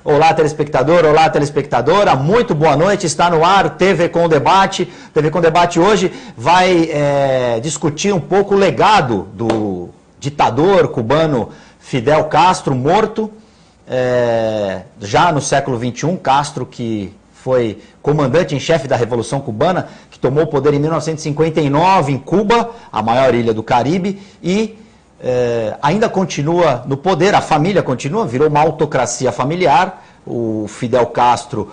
Olá, telespectador, olá, telespectadora, muito boa noite, está no ar TV Com Debate. TV Com Debate hoje vai discutir um pouco o legado do ditador cubano Fidel Castro, morto já no século XXI, Castro que foi comandante em chefe da Revolução Cubana, que tomou o poder em 1959 em Cuba, a maior ilha do Caribe, e ainda continua no poder, a família continua, virou uma autocracia familiar. O Fidel Castro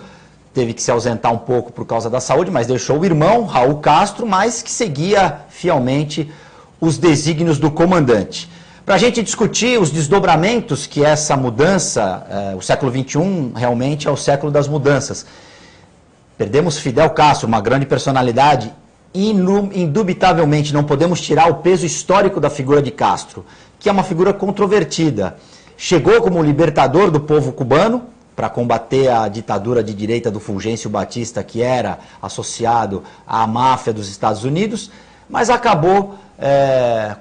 teve que se ausentar um pouco por causa da saúde, mas deixou o irmão, Raul Castro, mas que seguia fielmente os desígnios do comandante. Para a gente discutir os desdobramentos que essa mudança, o século XXI realmente é o século das mudanças. Perdemos Fidel Castro, uma grande personalidade. Indubitavelmente não podemos tirar o peso histórico da figura de Castro, que é uma figura controvertida. Chegou como libertador do povo cubano para combater a ditadura de direita do Fulgêncio Batista, que era associado à máfia dos Estados Unidos, mas acabou,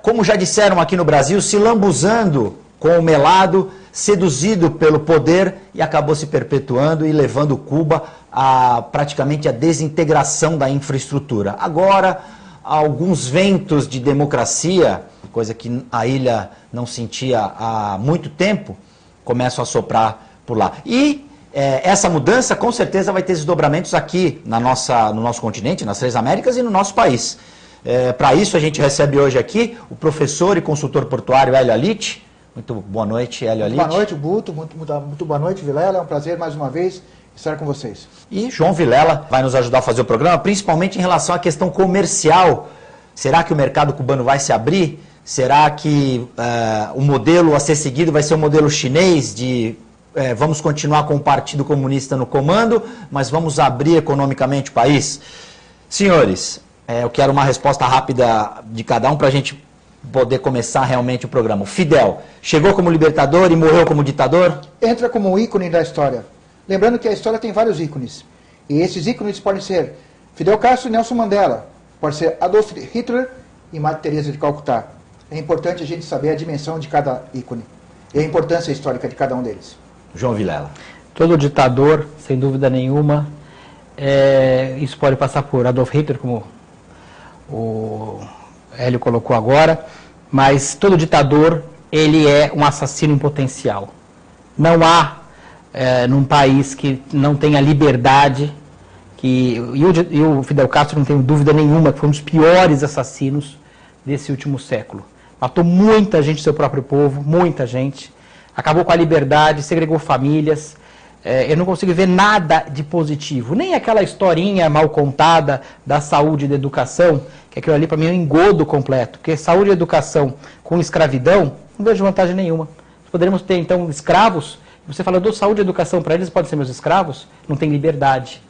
como já disseram aqui no Brasil, se lambuzando com o melado, seduzido pelo poder e acabou se perpetuando e levando Cuba a praticamente a desintegração da infraestrutura. Agora, alguns ventos de democracia, coisa que a ilha não sentia há muito tempo, começam a soprar por lá. E essa mudança com certeza vai ter desdobramentos aqui no nosso continente, nas Três Américas e no nosso país. Para isso a gente recebe hoje aqui o professor e consultor portuário Hélio Alite. Muito boa noite, Hélio Alite. Boa noite, Guto. Muito boa noite, Vilela. É um prazer mais uma vez estar com vocês. E João Vilela vai nos ajudar a fazer o programa, principalmente em relação à questão comercial. Será que o mercado cubano vai se abrir? Será que o modelo a ser seguido vai ser o modelo chinês de vamos continuar com o Partido Comunista no comando, mas vamos abrir economicamente o país? Senhores, eu quero uma resposta rápida de cada um para a gente poder começar realmente o programa. O Fidel chegou como libertador e morreu como ditador? Entra como um ícone da história. Lembrando que a história tem vários ícones. E esses ícones podem ser Fidel Castro e Nelson Mandela. Pode ser Adolf Hitler e Madre Teresa de Calcutá. É importante a gente saber a dimensão de cada ícone e a importância histórica de cada um deles. João Vilela. Todo ditador, sem dúvida nenhuma, isso pode passar por Adolf Hitler, como o Hélio colocou agora, mas todo ditador, ele é um assassino em potencial. Não há num país que não tenha liberdade, e o Fidel Castro, não tenho dúvida nenhuma, que foi um dos piores assassinos desse último século. Matou muita gente do seu próprio povo, muita gente, acabou com a liberdade, segregou famílias. Eu não consigo ver nada de positivo, nem aquela historinha mal contada da saúde e da educação, que aquilo ali para mim é um engodo completo, porque saúde e educação com escravidão, não vejo vantagem nenhuma. Poderíamos ter então escravos, você fala, eu dou saúde e educação para eles, podem ser meus escravos, não tem liberdade.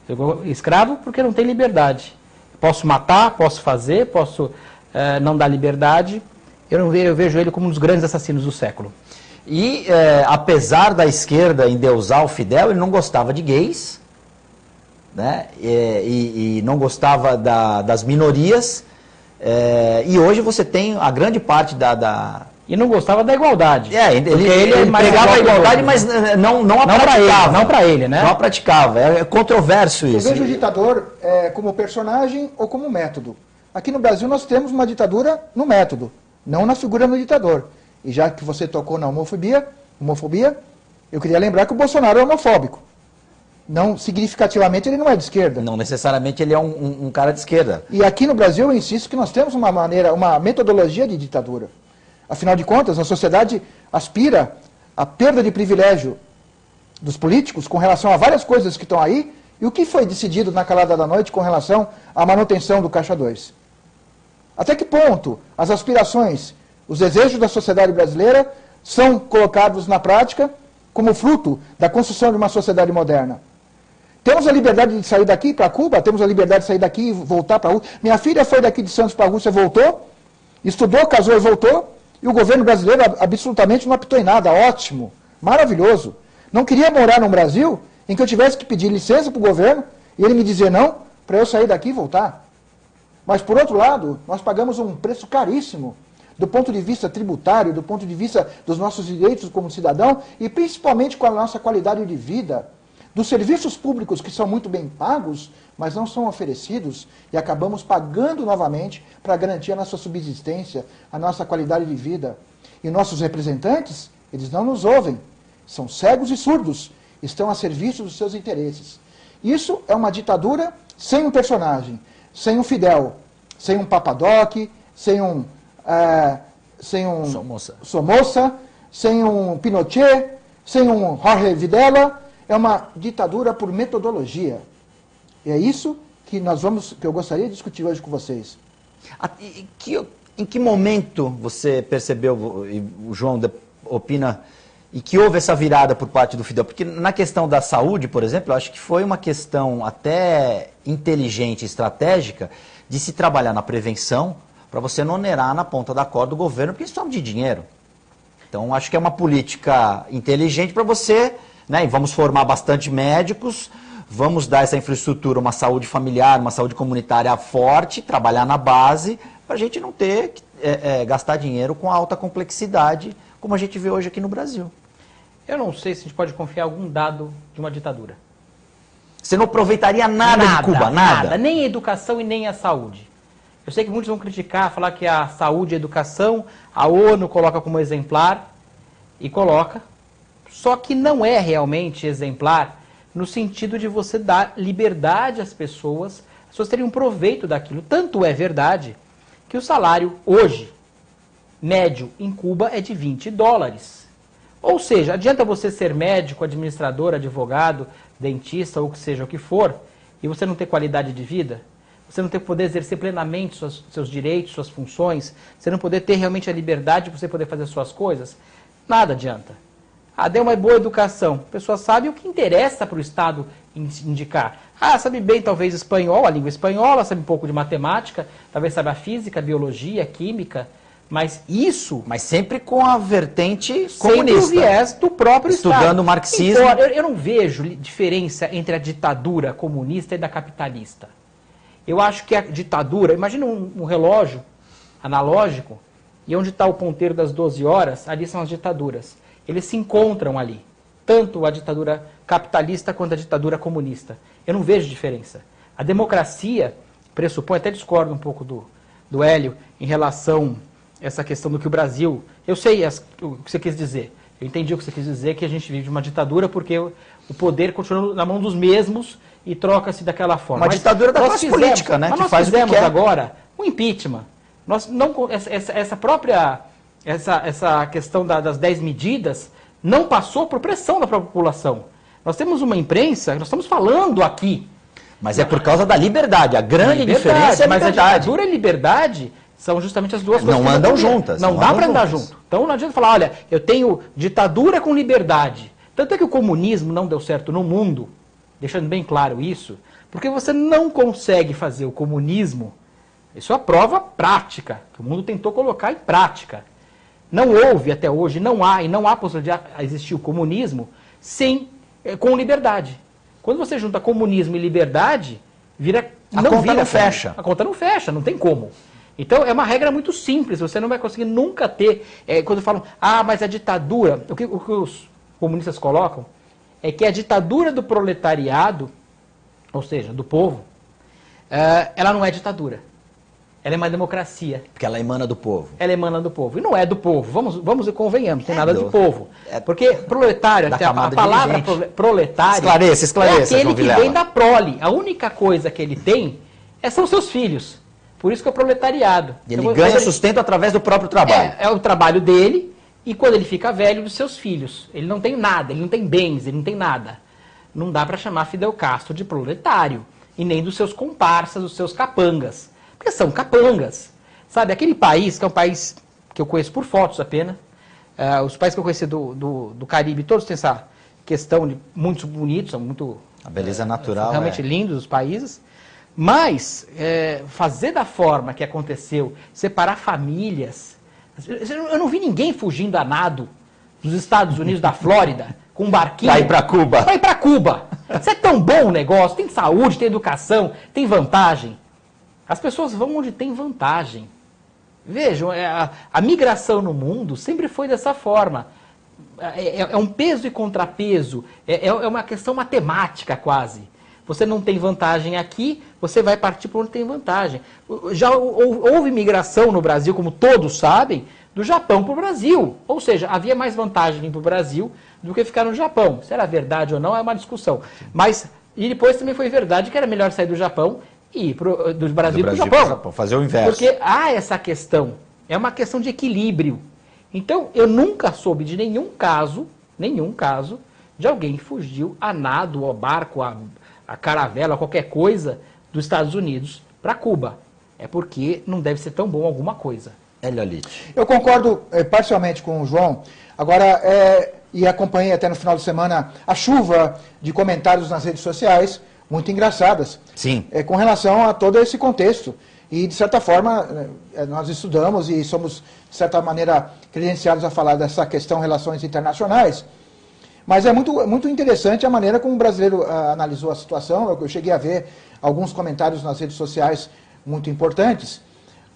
Eu escravo porque não tem liberdade. Posso matar, posso fazer, posso não dar liberdade. Eu vejo ele como um dos grandes assassinos do século. E apesar da esquerda endeusar o Fidel, ele não gostava de gays, né? E não gostava das minorias. E hoje você tem a grande parte E não gostava da igualdade. Ele pregava a igualdade, mas não a praticava. Não para ele, né? Não a praticava. É controverso isso. Eu vejo o ditador como personagem ou como método. Aqui no Brasil nós temos uma ditadura no método, não na figura do ditador. E já que você tocou na homofobia, eu queria lembrar que o Bolsonaro é homofóbico. Não, significativamente ele não é de esquerda. Não necessariamente ele é um cara de esquerda. E aqui no Brasil eu insisto que nós temos uma metodologia de ditadura. Afinal de contas, a sociedade aspira à perda de privilégio dos políticos com relação a várias coisas que estão aí. E o que foi decidido na calada da noite com relação à manutenção do Caixa 2? Até que ponto as aspirações, os desejos da sociedade brasileira são colocados na prática como fruto da construção de uma sociedade moderna? Temos a liberdade de sair daqui para Cuba? Temos a liberdade de sair daqui e voltar para a Rússia? Minha filha foi daqui de Santos para a Rússia, voltou, estudou, casou e voltou, e o governo brasileiro absolutamente não apitou em nada. Ótimo, maravilhoso. Não queria morar no Brasil em que eu tivesse que pedir licença para o governo e ele me dizer não, para eu sair daqui e voltar. Mas, por outro lado, nós pagamos um preço caríssimo do ponto de vista tributário, do ponto de vista dos nossos direitos como cidadão e principalmente com a nossa qualidade de vida, dos serviços públicos que são muito bem pagos, mas não são oferecidos e acabamos pagando novamente para garantir a nossa subsistência, a nossa qualidade de vida. E nossos representantes, eles não nos ouvem, são cegos e surdos, estão a serviço dos seus interesses. Isso é uma ditadura sem um personagem, sem um Fidel, sem um Papadoc, sem um Somoza, sem um Pinochet, sem um Jorge Videla. É uma ditadura por metodologia. E é isso que eu gostaria de discutir hoje com vocês. Em que momento você percebeu, e o João opina, e que houve essa virada por parte do Fidel? Porque na questão da saúde, por exemplo, eu acho que foi uma questão até inteligente, estratégica, de se trabalhar na prevenção, para você não onerar na ponta da corda do governo, porque isso precisava de dinheiro. Então, acho que é uma política inteligente para você, né, e vamos formar bastante médicos, vamos dar essa infraestrutura, uma saúde familiar, uma saúde comunitária forte, trabalhar na base, para a gente não ter que gastar dinheiro com alta complexidade, como a gente vê hoje aqui no Brasil. Eu não sei se a gente pode confiar em algum dado de uma ditadura. Você não aproveitaria nada de Cuba, nada? Nem a educação e nem a saúde. Eu sei que muitos vão criticar, falar que a saúde e a educação, a ONU coloca como exemplar, e coloca, só que não é realmente exemplar no sentido de você dar liberdade às pessoas terem um proveito daquilo. Tanto é verdade que o salário hoje, médio em Cuba, é de $20. Ou seja, adianta você ser médico, administrador, advogado, dentista, ou que seja o que for, e você não ter qualidade de vida? Você não ter poder exercer plenamente seus direitos, suas funções? Você não poder ter realmente a liberdade de você poder fazer suas coisas? Nada adianta. Dê uma boa educação. A pessoa sabe o que interessa para o Estado indicar. Sabe bem talvez espanhol, a língua espanhola, sabe um pouco de matemática, talvez saiba física, biologia, química, mas isso... Mas sempre com a vertente comunista. Sempre o viés do próprio Estado. Estudando marxismo. Eu não vejo diferença entre a ditadura comunista e da capitalista. Eu acho que a ditadura... Imagina um relógio analógico, e onde está o ponteiro das 12 horas, ali são as ditaduras. Eles se encontram ali. Tanto a ditadura capitalista quanto a ditadura comunista. Eu não vejo diferença. A democracia pressupõe, até discordo um pouco do Hélio, em relação a essa questão do que o Brasil... Eu sei o que você quis dizer. Eu entendi o que você quis dizer, que a gente vive uma ditadura porque o poder continua na mão dos mesmos e troca-se daquela forma. Uma ditadura da classe política, né? Mas nós fizemos agora um impeachment. Essa questão das 10 medidas não passou por pressão da própria população. Nós temos uma imprensa, nós estamos falando aqui. Mas é por causa da liberdade, a grande diferença é a liberdade. Mas a ditadura e a liberdade são justamente as duas coisas. Não andam juntas. Não dá para andar junto. Então não adianta falar, olha, eu tenho ditadura com liberdade. Tanto é que o comunismo não deu certo no mundo, deixando bem claro isso, porque você não consegue fazer o comunismo, isso é a prova prática, que o mundo tentou colocar em prática. Não houve até hoje, não há possibilidade de existir o comunismo com liberdade. Quando você junta comunismo e liberdade, a conta não fecha. A conta não fecha, não tem como. Então é uma regra muito simples, você não vai conseguir nunca ter... quando falam, mas a ditadura, o que os comunistas colocam é que a ditadura do proletariado, ou seja, do povo, ela não é ditadura. Ela é uma democracia. Porque ela emana do povo. Ela emana do povo. E não é do povo. Vamos e convenhamos, tem nada de povo. Porque proletário, até a palavra proletário, esclareça, é aquele que vem da prole. A única coisa que ele tem são seus filhos. Por isso que é o proletariado. E ele ganha sustento através do próprio trabalho. É o trabalho dele, e quando ele fica velho, dos seus filhos. Ele não tem nada, ele não tem bens, ele não tem nada. Não dá para chamar Fidel Castro de proletário. E nem dos seus comparsas, dos seus capangas. Porque são capangas. Sabe, aquele país, que é um país que eu conheço por fotos apenas, os países que eu conheci do Caribe, todos têm essa questão de muito bonitos, são muito... A beleza natural. Realmente lindos os países. Mas fazer da forma que aconteceu, separar famílias... Eu não vi ninguém fugindo a nado dos Estados Unidos, da Flórida, com um barquinho... Vai para Cuba. Vai para Cuba. Isso é tão bom o negócio, tem saúde, tem educação, tem vantagem. As pessoas vão onde tem vantagem. Vejam, a migração no mundo sempre foi dessa forma. É um peso e contrapeso, é uma questão matemática quase. Você não tem vantagem aqui, você vai partir para onde tem vantagem. Já houve migração no Brasil, como todos sabem, do Japão para o Brasil. Ou seja, havia mais vantagem vir para o Brasil do que ficar no Japão. Se era verdade ou não é uma discussão. E depois também foi verdade que era melhor sair do Japão e ir do Brasil para o Japão. Fazer o inverso. Porque há essa questão, é uma questão de equilíbrio. Então, eu nunca soube de nenhum caso, de alguém que fugiu a nado, a barco, a caravela, qualquer coisa dos Estados Unidos para Cuba. É porque não deve ser tão bom alguma coisa. Hélio Alite. Eu concordo parcialmente com o João. Agora, e acompanhei até no final de semana a chuva de comentários nas redes sociais, muito engraçadas. Sim. Com relação a todo esse contexto. E, de certa forma, nós estudamos e somos, de certa maneira, credenciados a falar dessa questão relações internacionais. Mas é muito interessante a maneira como o brasileiro analisou a situação. Eu cheguei a ver alguns comentários nas redes sociais muito importantes.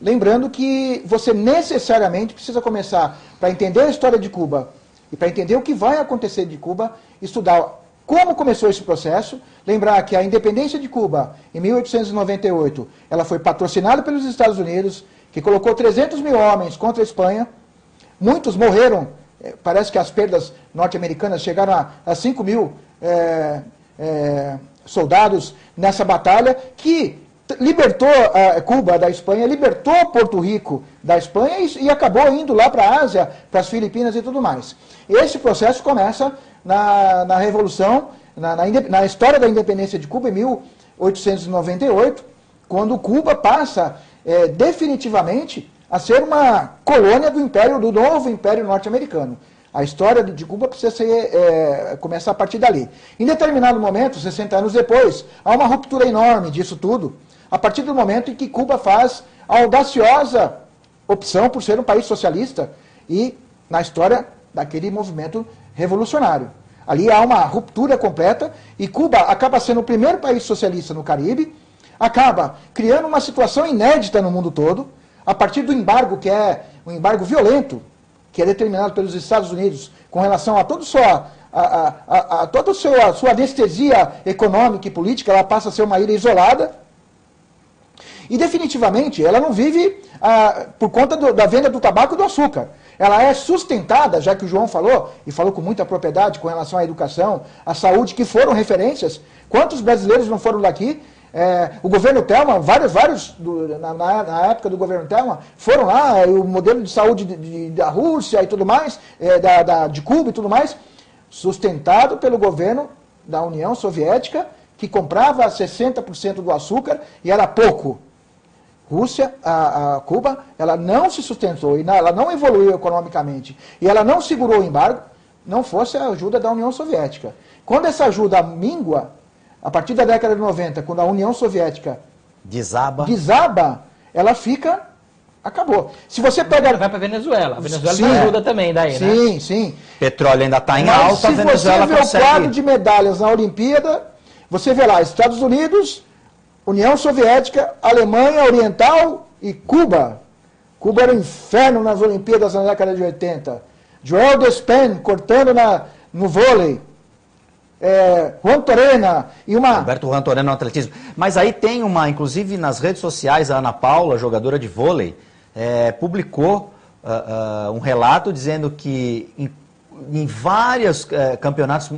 Lembrando que você necessariamente precisa começar, para entender a história de Cuba e para entender o que vai acontecer de Cuba, estudar como começou esse processo. Lembrar que a independência de Cuba, em 1898, ela foi patrocinada pelos Estados Unidos, que colocou 300 mil homens contra a Espanha. Muitos morreram, parece que as perdas norte-americanas chegaram a 5 mil soldados nessa batalha, que libertou Cuba da Espanha, libertou Porto Rico da Espanha e acabou indo lá para a Ásia, para as Filipinas e tudo mais. Esse processo começa na Revolução, na história da independência de Cuba, em 1898, quando Cuba passa definitivamente a ser uma colônia do novo Império Norte-Americano. A história de Cuba precisa começar a partir dali. Em determinado momento, 60 anos depois, há uma ruptura enorme disso tudo, a partir do momento em que Cuba faz a audaciosa opção por ser um país socialista e na história daquele movimento revolucionário. Ali há uma ruptura completa e Cuba acaba sendo o primeiro país socialista no Caribe, acaba criando uma situação inédita no mundo todo, a partir do embargo, que é um embargo violento, que é determinado pelos Estados Unidos com relação a toda a sua anestesia econômica e política. Ela passa a ser uma ilha isolada. E definitivamente ela não vive por conta da venda do tabaco e do açúcar. Ela é sustentada, já que o João falou, e falou com muita propriedade com relação à educação, à saúde, que foram referências. Quantos brasileiros não foram daqui? O governo Telma, vários na época do governo Telma, foram lá, o modelo de saúde da Rússia e tudo mais, de Cuba e tudo mais, sustentado pelo governo da União Soviética, que comprava 60% do açúcar e era pouco. Rússia, Cuba, ela não se sustentou, ela não evoluiu economicamente, e ela não segurou o embargo, não fosse a ajuda da União Soviética. Quando essa ajuda mingua, a partir da década de 90, quando a União Soviética desaba, ela acabou. Se você pega... Vai para a Venezuela não ajuda também daí, né? Sim, sim. Petróleo ainda está em alta, a Venezuela consegue. Se você vê o quadro de medalhas na Olimpíada, você vê lá Estados Unidos, União Soviética, Alemanha Oriental e Cuba. Cuba era um inferno nas Olimpíadas na década de 80. Joel Despen cortando no vôlei. Juan Torena e uma... Roberto Juan Torena no atletismo. Mas aí tem inclusive nas redes sociais, a Ana Paula, jogadora de vôlei, publicou um relato dizendo que em vários campeonatos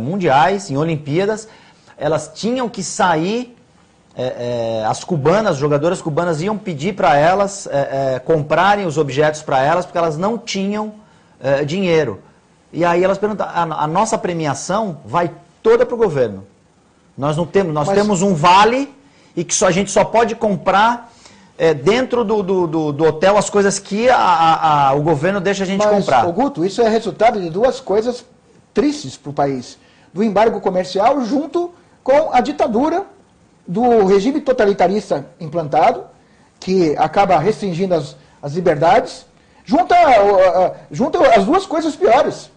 mundiais, em Olimpíadas, elas tinham que sair, as cubanas, jogadoras cubanas iam pedir para elas comprarem os objetos para elas, porque elas não tinham dinheiro. E aí elas perguntam, a nossa premiação vai toda para o governo. Nós não temos, temos um vale e que a gente só pode comprar dentro do hotel as coisas que o governo deixa a gente comprar. Mas, Guto, isso é resultado de duas coisas tristes para o país. Do embargo comercial junto com a ditadura do regime totalitarista implantado, que acaba restringindo as liberdades, junta as duas coisas piores.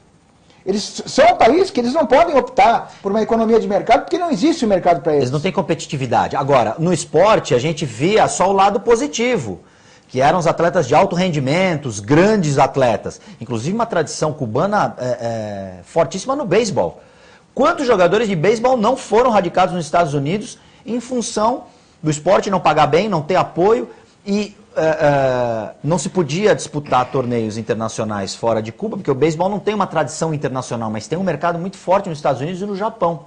Eles são um país que eles não podem optar por uma economia de mercado, porque não existe o mercado para eles. Eles não têm competitividade. Agora, no esporte, a gente via só o lado positivo, que eram os atletas de alto rendimento, os grandes atletas. Inclusive uma tradição cubana fortíssima no beisebol. Quantos jogadores de beisebol não foram radicados nos Estados Unidos em função do esporte não pagar bem, não ter apoio e não se podia disputar torneios internacionais fora de Cuba, porque o beisebol não tem uma tradição internacional, mas tem um mercado muito forte nos Estados Unidos e no Japão.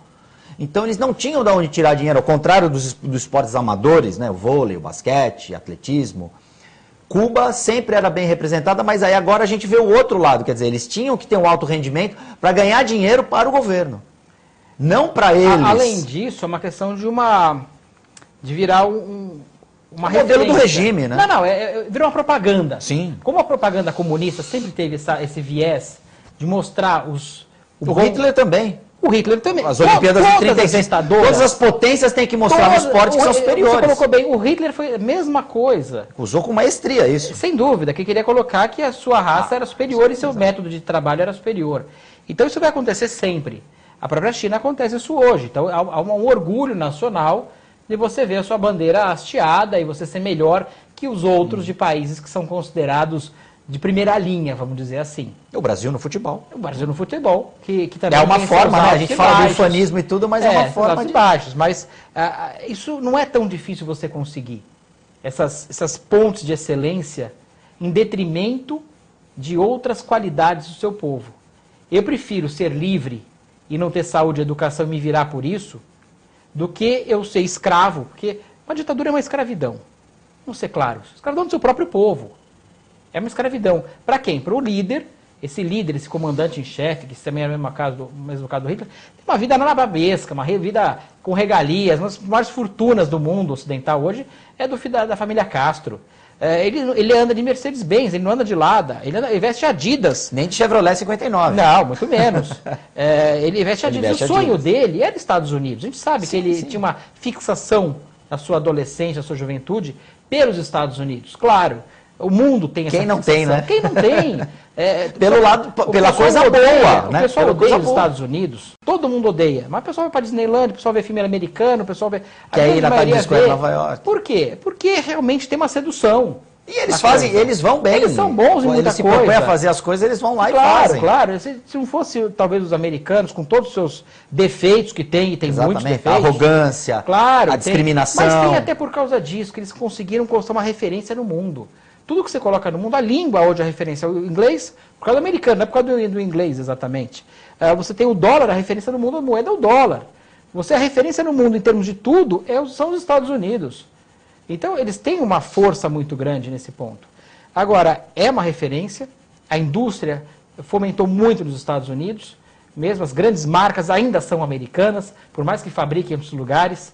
Então eles não tinham de onde tirar dinheiro, ao contrário dos esportes amadores, né, o vôlei, o basquete, atletismo. Cuba sempre era bem representada, mas aí agora a gente vê o outro lado, quer dizer, eles tinham que ter um alto rendimento para ganhar dinheiro para o governo, não para eles. Além disso, é uma questão de virar uma modelo do regime, né? Não, virou uma propaganda. Sim. Como a propaganda comunista sempre teve esse viés de mostrar o Hitler também. O Hitler também. As Olimpíadas de 36, todas as potências têm que mostrar no esporte que são superiores. Você colocou bem, o Hitler foi a mesma coisa. Usou com maestria isso. Sem dúvida, que queria colocar que a sua raça era superior e seu método de trabalho era superior. Então isso vai acontecer sempre. A própria China acontece isso hoje. Então há um orgulho nacional de você ver a sua bandeira hasteada e você ser melhor que os outros de países que são considerados de primeira linha, vamos dizer assim. O Brasil no futebol. O Brasil no futebol, que também é uma forma, né? A gente fala do ufanismo e tudo, mas é uma forma de baixos. Mas isso não é tão difícil você conseguir. Essas pontes de excelência em detrimento de outras qualidades do seu povo. Eu prefiro ser livre e não ter saúde e educação e me virar por isso, do que eu ser escravo, porque uma ditadura é uma escravidão. Vamos ser claros. Escravidão do seu próprio povo. É uma escravidão. Para quem? Para o líder. Esse líder, esse comandante em chefe, que também é o mesmo caso do Hitler, tem uma vida nababesca, uma vida com regalias, uma das maiores fortunas do mundo ocidental hoje é da família Castro. Ele anda de Mercedes-Benz, ele não anda de Lada, ele veste Adidas. Nem de Chevrolet 59. Não, muito menos. Ele veste Adidas. O sonho dele era Estados Unidos. A gente sabe que ele tinha uma fixação na sua adolescência, na sua juventude, pelos Estados Unidos. Claro, o mundo tem essa fixação. Quem não tem, né? Quem não tem? Pela coisa boa, né? O pessoal odeia os Estados Unidos. Todo mundo odeia. Mas o pessoal vai para Disneyland, o pessoal vê filme americano, o pessoal vê... Quer ir na Times Square, Nova York. Por quê? Porque realmente tem uma sedução. E eles vão bem. Eles são bons em muita coisa. Eles se propõem a fazer as coisas, eles vão lá e fazem. Claro. Se não fosse, talvez, os americanos, com todos os seus defeitos que tem, e tem muitos defeitos. A arrogância, a discriminação. Mas tem até por causa disso, que eles conseguiram construir uma referência no mundo. Tudo que você coloca no mundo, a língua hoje é a referência. O inglês, por causa do americano, não é por causa do inglês exatamente. Você tem o dólar, a referência no mundo, a moeda é o dólar. A referência no mundo, em termos de tudo, são os Estados Unidos. Então, eles têm uma força muito grande nesse ponto. Agora, é uma referência, a indústria fomentou muito nos Estados Unidos, mesmo as grandes marcas ainda são americanas, por mais que fabriquem em outros lugares.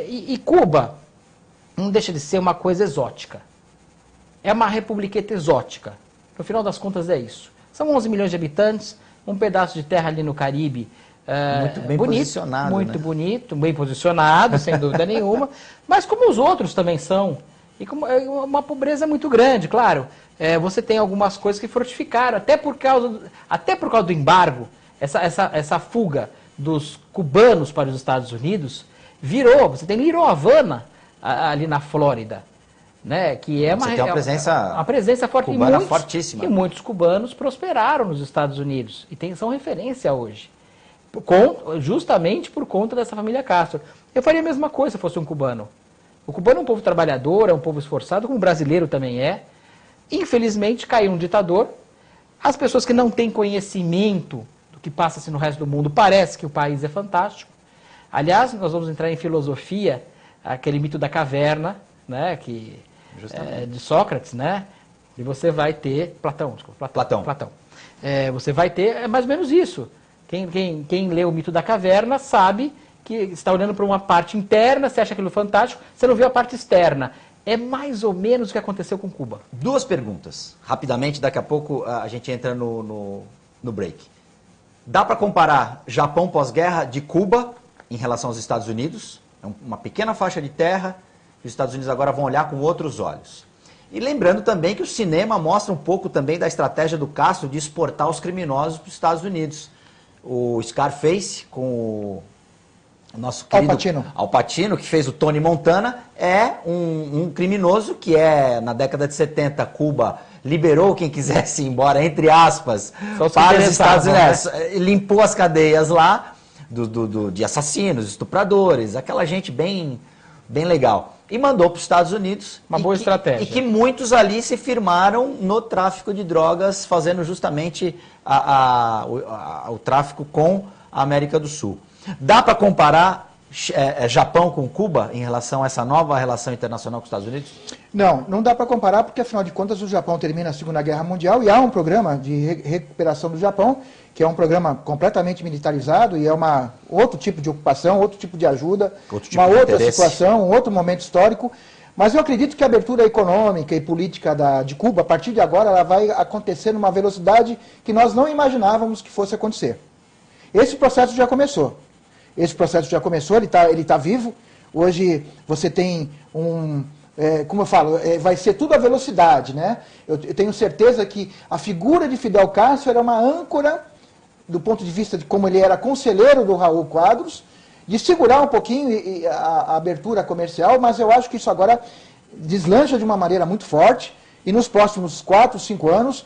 E Cuba não deixa de ser uma coisa exótica. É uma republiqueta exótica. No final das contas é isso. São 11 milhões de habitantes, um pedaço de terra ali no Caribe. Muito bem posicionado. Muito bonito, bem posicionado, sem dúvida nenhuma. Mas como os outros também são. E com uma pobreza muito grande, claro. Você tem algumas coisas que fortificaram, até por causa do embargo, essa fuga dos cubanos para os Estados Unidos, você tem Little Havana ali na Flórida. Né, que é uma presença forte cubana fortíssima. E muitos cubanos prosperaram nos Estados Unidos e são referência hoje, justamente por conta dessa família Castro. Eu faria a mesma coisa se fosse um cubano. O cubano é um povo trabalhador, é um povo esforçado, como o brasileiro também é. Infelizmente caiu um ditador. As pessoas que não têm conhecimento do que passa-se no resto do mundo, parece que o país é fantástico. Aliás, nós vamos entrar em filosofia, aquele mito da caverna, né, de Sócrates, né? E você vai ter... Platão. Você vai ter mais ou menos isso. Quem lê o mito da caverna sabe que está olhando para uma parte interna, você acha aquilo fantástico, você não vê a parte externa. É mais ou menos o que aconteceu com Cuba. 2 perguntas. Rapidamente, daqui a pouco a gente entra no break. Dá para comparar Japão pós-guerra de Cuba em relação aos Estados Unidos? É uma pequena faixa de terra... Os Estados Unidos agora vão olhar com outros olhos. E lembrando também que o cinema mostra um pouco também da estratégia do Castro de exportar os criminosos para os Estados Unidos. O Scarface com o nosso querido Al Pacino. Al Pacino, que fez o Tony Montana, é um criminoso que na década de 70, Cuba liberou quem quisesse ir embora, entre aspas, para os Estados Unidos. Né? Limpou as cadeias lá de assassinos, estupradores, aquela gente bem legal. E mandou para os Estados Unidos. Uma boa estratégia. E que muitos ali se firmaram no tráfico de drogas, fazendo justamente o tráfico com a América do Sul. Dá para comparar Japão com Cuba em relação a essa nova relação internacional com os Estados Unidos? Não dá para comparar porque, afinal de contas, o Japão termina a Segunda Guerra Mundial e há um programa de recuperação do Japão, que é um programa completamente militarizado e é outro tipo de ocupação, outro tipo de ajuda, uma outra situação, um outro momento histórico. Mas eu acredito que a abertura econômica e política de Cuba, a partir de agora, ela vai acontecer numa velocidade que nós não imaginávamos que fosse acontecer. Esse processo já começou. Ele tá vivo. Hoje você tem como eu falo, vai ser tudo a velocidade, né? Eu tenho certeza que a figura de Fidel Castro era uma âncora, do ponto de vista de como ele era conselheiro do Raul Quadros, de segurar um pouquinho a abertura comercial, mas eu acho que isso agora deslancha de uma maneira muito forte, e nos próximos 4, 5 anos,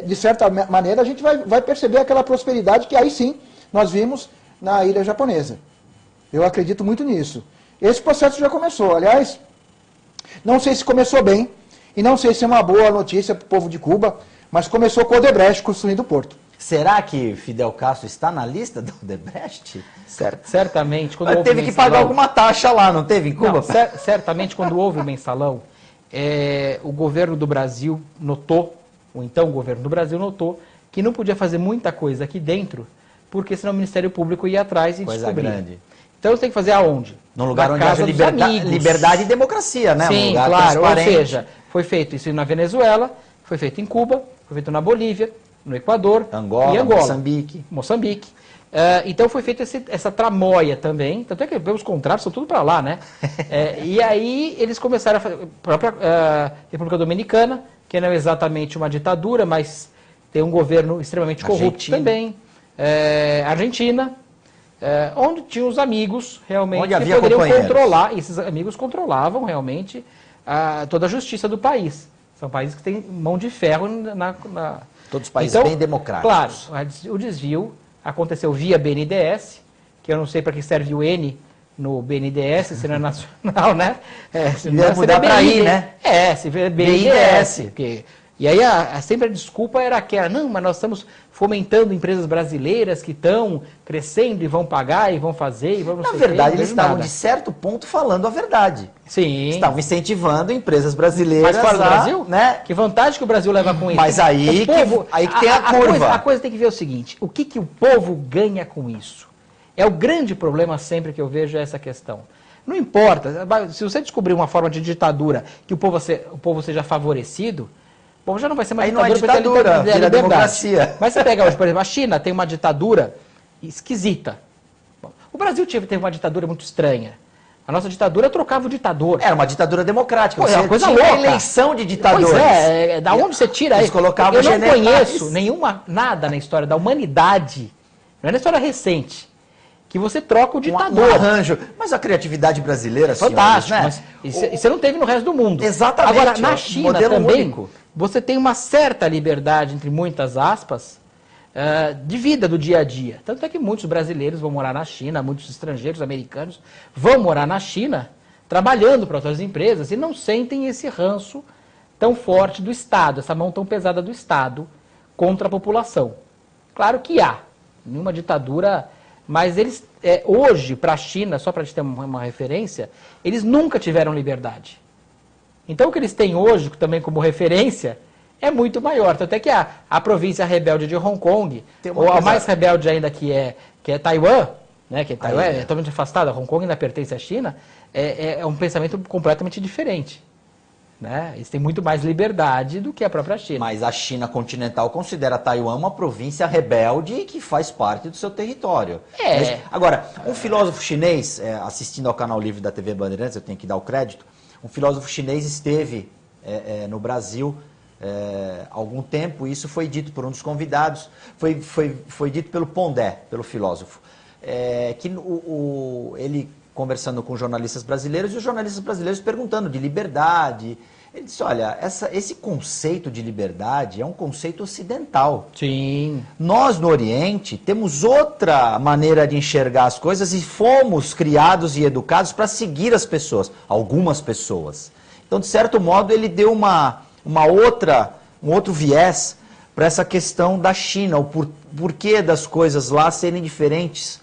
de certa maneira, a gente vai perceber aquela prosperidade que aí sim nós vimos na ilha japonesa. Eu acredito muito nisso. Esse processo já começou, aliás, não sei se começou bem, e não sei se é uma boa notícia para o povo de Cuba, mas começou com o Odebrecht construindo o porto. Será que Fidel Castro está na lista do Odebrecht? Certamente. Quando Ele teve que pagar alguma taxa lá, não teve em Cuba? Não, certamente, quando houve o mensalão, o governo do Brasil notou, ou então o governo do Brasil notou, que não podia fazer muita coisa aqui dentro, porque senão o Ministério Público ia atrás e descobria. Grande. Então você tem que fazer aonde? Num lugar onde haja liberdade e democracia, né? Sim, lugar claro. Ou seja, foi feito isso na Venezuela, foi feito em Cuba, foi feito na Bolívia, no Equador, Angola, Moçambique. Então foi feita essa tramóia também, tanto é que os contratos são tudo para lá, né? E aí eles começaram a fazer, a própria República Dominicana, que não é exatamente uma ditadura, mas tem um governo extremamente corrupto também. Argentina, onde tinham os amigos realmente que poderiam controlar, e esses amigos controlavam realmente toda a justiça do país. São países que têm mão de ferro todos os países bem democráticos. Claro, o desvio aconteceu via BNDES, que eu não sei para que serve o N no BNDES, se não é nacional, né? Se não mudar para aí, né? Se vê BNDES. Porque... E aí sempre a desculpa era aquela, não, mas nós estamos fomentando empresas brasileiras que estão crescendo e vão pagar e vão fazer e vão não sei. Na verdade, eles estavam, de certo ponto, falando a verdade. Sim. Estavam incentivando empresas brasileiras. Mas fora do Brasil? Né? Que vantagem que o Brasil leva com isso? Mas aí que tem a curva. A coisa tem que ver o seguinte, o que o povo ganha com isso? É o grande problema sempre que eu vejo essa questão. Não importa, se você descobrir uma forma de ditadura que o povo seja favorecido, bom, já não vai ser uma ditadura, não é ditadura, vira democracia. Mas você pega hoje, por exemplo, a China tem uma ditadura esquisita. Bom, o Brasil teve uma ditadura muito estranha. A nossa ditadura trocava o ditador. Era uma ditadura democrática. Pô, é uma coisa louca. Eleição de ditadores. Pois da onde você tira isso? Eu não conheço nada na história da humanidade, não é na história recente, que você troca o ditador. Um arranjo. Mas a criatividade brasileira, fantástico, senhores, né? Mas você não teve no resto do mundo. Exatamente. Agora, na China também, único. Você tem uma certa liberdade, entre muitas aspas, de vida do dia a dia. Tanto é que muitos brasileiros vão morar na China, muitos estrangeiros americanos vão morar na China, trabalhando para outras empresas e não sentem esse ranço tão forte do Estado, essa mão tão pesada do Estado contra a população. Claro que há, nenhuma ditadura, mas eles, hoje, para a China, só para a gente ter uma referência, eles nunca tiveram liberdade. Então o que eles têm hoje, também como referência, é muito maior. Tanto é que a província rebelde de Hong Kong, ou a mais rebelde ainda que é Taiwan, né, que Taiwan é totalmente afastada, Hong Kong ainda pertence à China, é um pensamento completamente diferente. Né? Eles têm muito mais liberdade do que a própria China. Mas a China continental considera Taiwan uma província rebelde que faz parte do seu território. Agora, um filósofo chinês, assistindo ao canal Livre da TV Bandeirantes, eu tenho que dar o crédito, um filósofo chinês esteve no Brasil há algum tempo, e isso foi dito por um dos convidados, foi dito pelo Pondé, pelo filósofo. que ele conversando com jornalistas brasileiros e os jornalistas brasileiros perguntando de liberdade. Ele disse, olha, esse conceito de liberdade é um conceito ocidental. Sim. Nós, no Oriente, temos outra maneira de enxergar as coisas e fomos criados e educados para seguir as pessoas, algumas pessoas. Então, de certo modo, ele deu um outro viés para essa questão da China, o porquê das coisas lá serem diferentes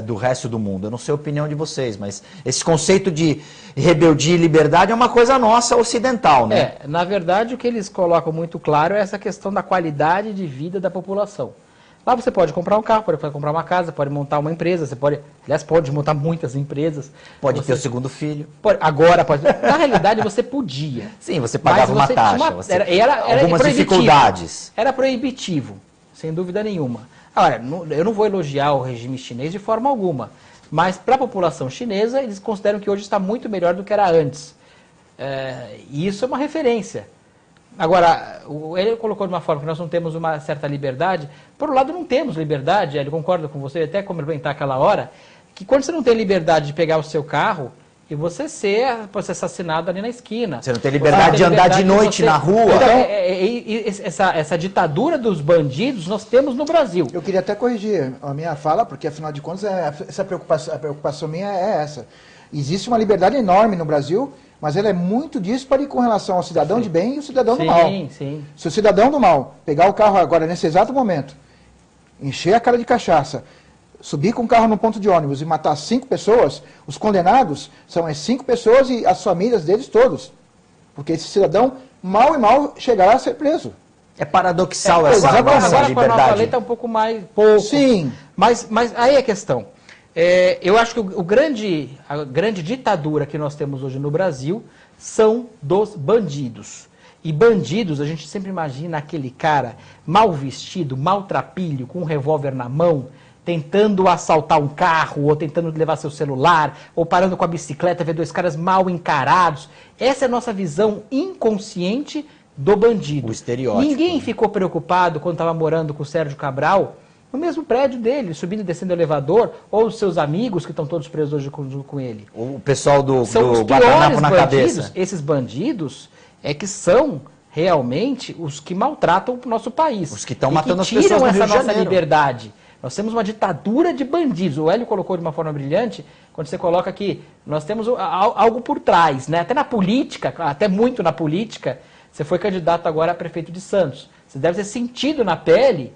do resto do mundo. Eu não sei a opinião de vocês, mas esse conceito de rebeldia e liberdade é uma coisa nossa ocidental, né? Na verdade, o que eles colocam muito claro é essa questão da qualidade de vida da população. Lá você pode comprar um carro, pode comprar uma casa, pode montar uma empresa, pode montar muitas empresas. Pode ter o segundo filho. Agora pode. Na realidade, você podia. Sim, você pagava uma taxa. Era algumas dificuldades. Era proibitivo, sem dúvida nenhuma. Agora, eu não vou elogiar o regime chinês de forma alguma, mas para a população chinesa, eles consideram que hoje está muito melhor do que era antes. E isso é uma referência. Agora, ele colocou de uma forma que nós não temos uma certa liberdade. Por um lado, não temos liberdade, ele concorda com você, até comentar aquela hora, que quando você não tem liberdade de pegar o seu carro e você ser assassinado ali na esquina. Você não tem liberdade de andar de noite na rua. Então, essa ditadura dos bandidos nós temos no Brasil. Eu queria até corrigir a minha fala, porque afinal de contas a preocupação minha é essa. Existe uma liberdade enorme no Brasil, mas ela é muito díspare com relação ao cidadão de bem e o cidadão do mal. Sim. Se o cidadão do mal pegar o carro agora, nesse exato momento, encher a cara de cachaça, subir com o carro no ponto de ônibus e matar 5 pessoas, os condenados são as 5 pessoas e as famílias deles todos. Porque esse cidadão, mal e mal, chegará a ser preso. É paradoxal essa agora liberdade. Com a nova lei está um pouco mais... Pouco. Sim. Mas aí é a questão. Eu acho que a grande ditadura que nós temos hoje no Brasil são dos bandidos. E bandidos, a gente sempre imagina aquele cara mal vestido, maltrapilho, com um revólver na mão, tentando assaltar um carro, ou tentando levar seu celular, ou parando com a bicicleta, ver 2 caras mal encarados. Essa é a nossa visão inconsciente do bandido. O estereótipo. Ninguém ficou preocupado quando estava morando com o Sérgio Cabral, no mesmo prédio dele, subindo e descendo o elevador, ou os seus amigos que estão todos presos hoje com ele. O pessoal do guardanapo na cabeça. Esses bandidos que são realmente os que maltratam o nosso país. Os que estão matando as pessoas tiram no essa Rio de nossa Janeiro. liberdade. Nós temos uma ditadura de bandidos. O Hélio colocou de uma forma brilhante, quando você coloca que nós temos algo por trás, né? Até na política, até muito na política, você foi candidato agora a prefeito de Santos. Você deve ter sentido na pele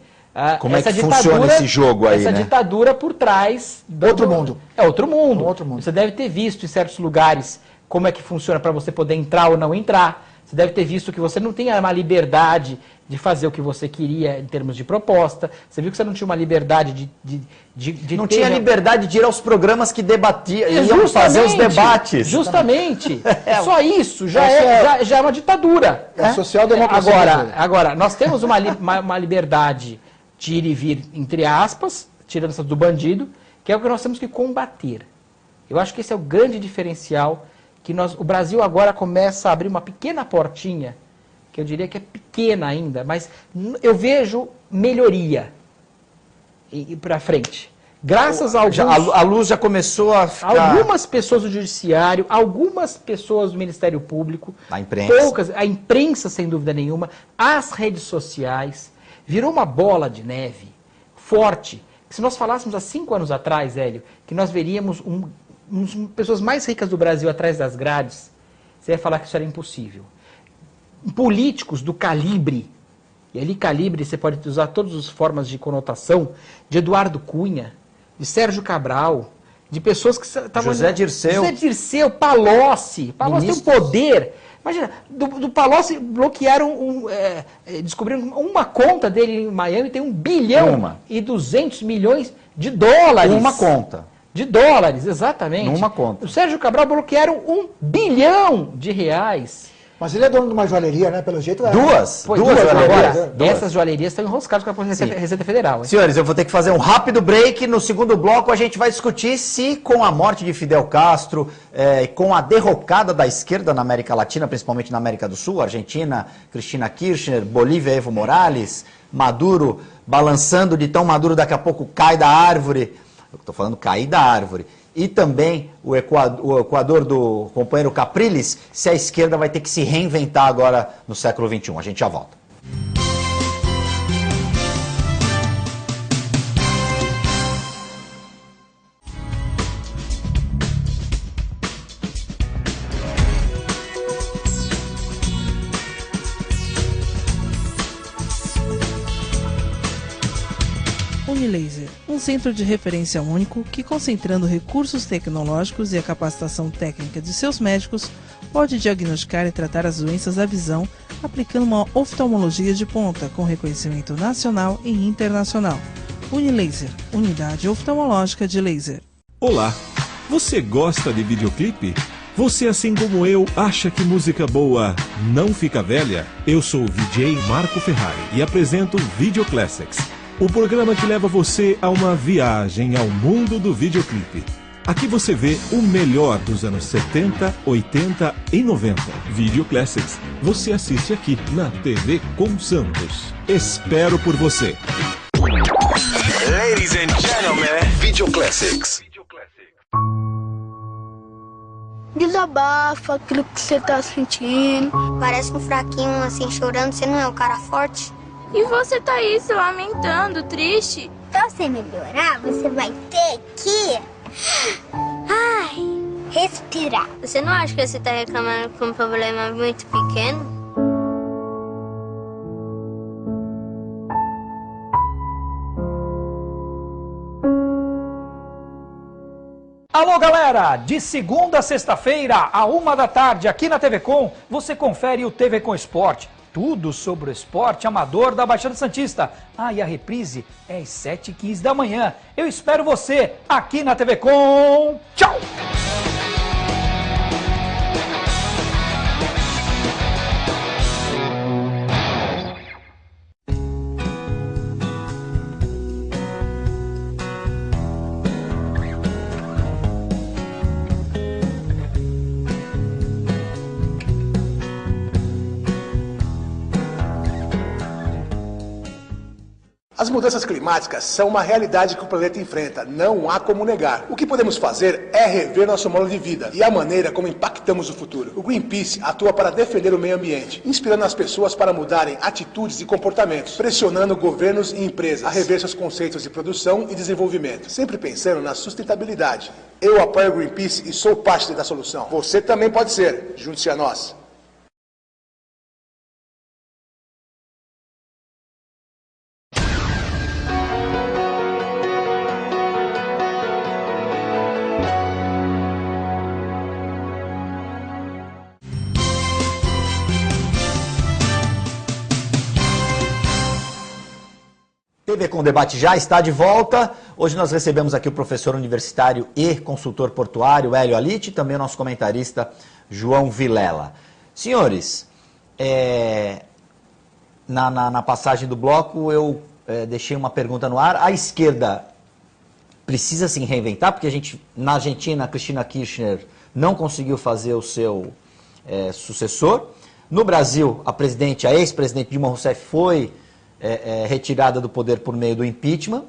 como essa funciona esse jogo aí, essa né? ditadura por trás... Outro mundo. É outro mundo. Outro mundo. Você deve ter visto em certos lugares como é que funciona para você poder entrar ou não entrar. Você deve ter visto que você não tem uma liberdade de fazer o que você queria em termos de proposta. Você viu que você não tinha uma liberdade de não tinha liberdade de ir aos programas que debatiam, iam fazer os debates. Justamente. Só isso já é uma ditadura. É social-democracia. Agora, nós temos uma liberdade de ir e vir, entre aspas, tirando essa do bandido, que é o que nós temos que combater. Eu acho que esse é o grande diferencial, que o Brasil agora começa a abrir uma pequena portinha, que eu diria que é pequena ainda, mas eu vejo melhoria para frente. Graças a alguns... A luz já começou a ficar... Algumas pessoas do Judiciário, algumas pessoas do Ministério Público, a imprensa. Poucas, a imprensa, sem dúvida nenhuma, as redes sociais, virou uma bola de neve forte. Se nós falássemos há 5 anos atrás, Hélio, que nós veríamos pessoas mais ricas do Brasil atrás das grades, você ia falar que isso era impossível. Políticos do calibre, e ali calibre você pode usar todas as formas de conotação, de Eduardo Cunha, de Sérgio Cabral, de pessoas que estavam... José Dirceu, Palocci tem um poder. Imagina, do Palocci bloquearam, descobriram uma conta dele em Miami, tem 1 bilhão e 200 milhões de dólares. Uma conta. De dólares, exatamente. Numa conta. O Sérgio Cabral bloquearam 1 bilhão de reais. Mas ele é dono de uma joalheria, né? Pelo jeito... Duas joalherias. Agora, essas joalherias estão enroscadas com a Receita Federal. Hein? Senhores, eu vou ter que fazer um rápido break. No segundo bloco a gente vai discutir se com a morte de Fidel Castro, com a derrocada da esquerda na América Latina, principalmente na América do Sul, Argentina, Cristina Kirchner, Bolívia, Evo Morales, Maduro balançando de tão maduro, daqui a pouco cai da árvore eu estou falando cair da árvore, e também o Equador do companheiro Capriles, se a esquerda vai ter que se reinventar agora no século XXI. A gente já volta. Unilaser, um centro de referência único que, concentrando recursos tecnológicos e a capacitação técnica de seus médicos, pode diagnosticar e tratar as doenças da visão, aplicando uma oftalmologia de ponta com reconhecimento nacional e internacional. Unilaser, unidade oftalmológica de laser. Olá, você gosta de videoclipe? Você, assim como eu, acha que música boa não fica velha? Eu sou o VJ Marco Ferrari e apresento Video Classics, o programa que leva você a uma viagem ao mundo do videoclipe. Aqui você vê o melhor dos anos 70, 80 e 90. Video Classics, você assiste aqui na TV com Santos. Espero por você. Ladies and gentlemen, Video Classics. Desabafa aquilo que você tá sentindo. Parece um fraquinho assim chorando, você não é um cara forte. E você tá aí se lamentando, triste. Pra você melhorar, você vai ter que... respirar. Você não acha que você tá reclamando com um problema muito pequeno? Alô galera, de segunda a sexta-feira, à 13h, aqui na TV Com, você confere o TV Com Esporte. Tudo sobre o esporte amador da Baixada Santista. E a reprise é às 7h15 da manhã. Eu espero você aqui na TV Com. Tchau! As mudanças climáticas são uma realidade que o planeta enfrenta, não há como negar. O que podemos fazer é rever nosso modo de vida e a maneira como impactamos o futuro. O Greenpeace atua para defender o meio ambiente, inspirando as pessoas para mudarem atitudes e comportamentos, pressionando governos e empresas a rever seus conceitos de produção e desenvolvimento, sempre pensando na sustentabilidade. Eu apoio o Greenpeace e sou parte da solução. Você também pode ser. Junte-se a nós. TV Com Debate já está de volta. Hoje nós recebemos aqui o professor universitário e consultor portuário Hélio Alite e também o nosso comentarista João Vilela. Senhores, na passagem do bloco eu deixei uma pergunta no ar. A esquerda precisa se reinventar, porque na Argentina, a Cristina Kirchner não conseguiu fazer o seu sucessor. No Brasil, a ex-presidente Dilma Rousseff foi retirada do poder por meio do impeachment.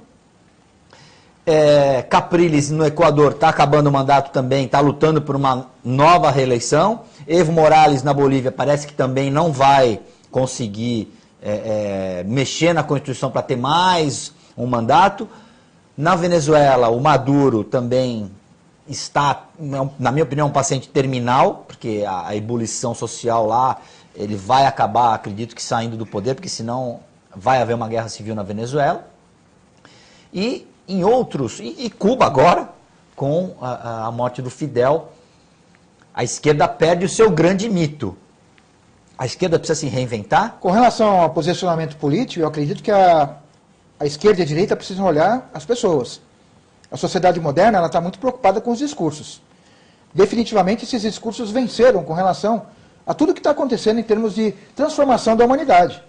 Capriles, no Equador, está acabando o mandato também, está lutando por uma nova reeleição. Evo Morales, na Bolívia, parece que também não vai conseguir mexer na Constituição para ter mais um mandato. Na Venezuela, o Maduro também está, na minha opinião, um paciente terminal, porque a ebulição social lá, ele vai acabar, acredito que saindo do poder, porque senão vai haver uma guerra civil na Venezuela. E em outros, e Cuba agora, com a morte do Fidel, a esquerda perde o seu grande mito. A esquerda precisa se reinventar? Com relação ao posicionamento político, eu acredito que a esquerda e a direita precisam olhar as pessoas. A sociedade moderna está muito preocupada com os discursos. Definitivamente, esses discursos venceram com relação a tudo que está acontecendo em termos de transformação da humanidade.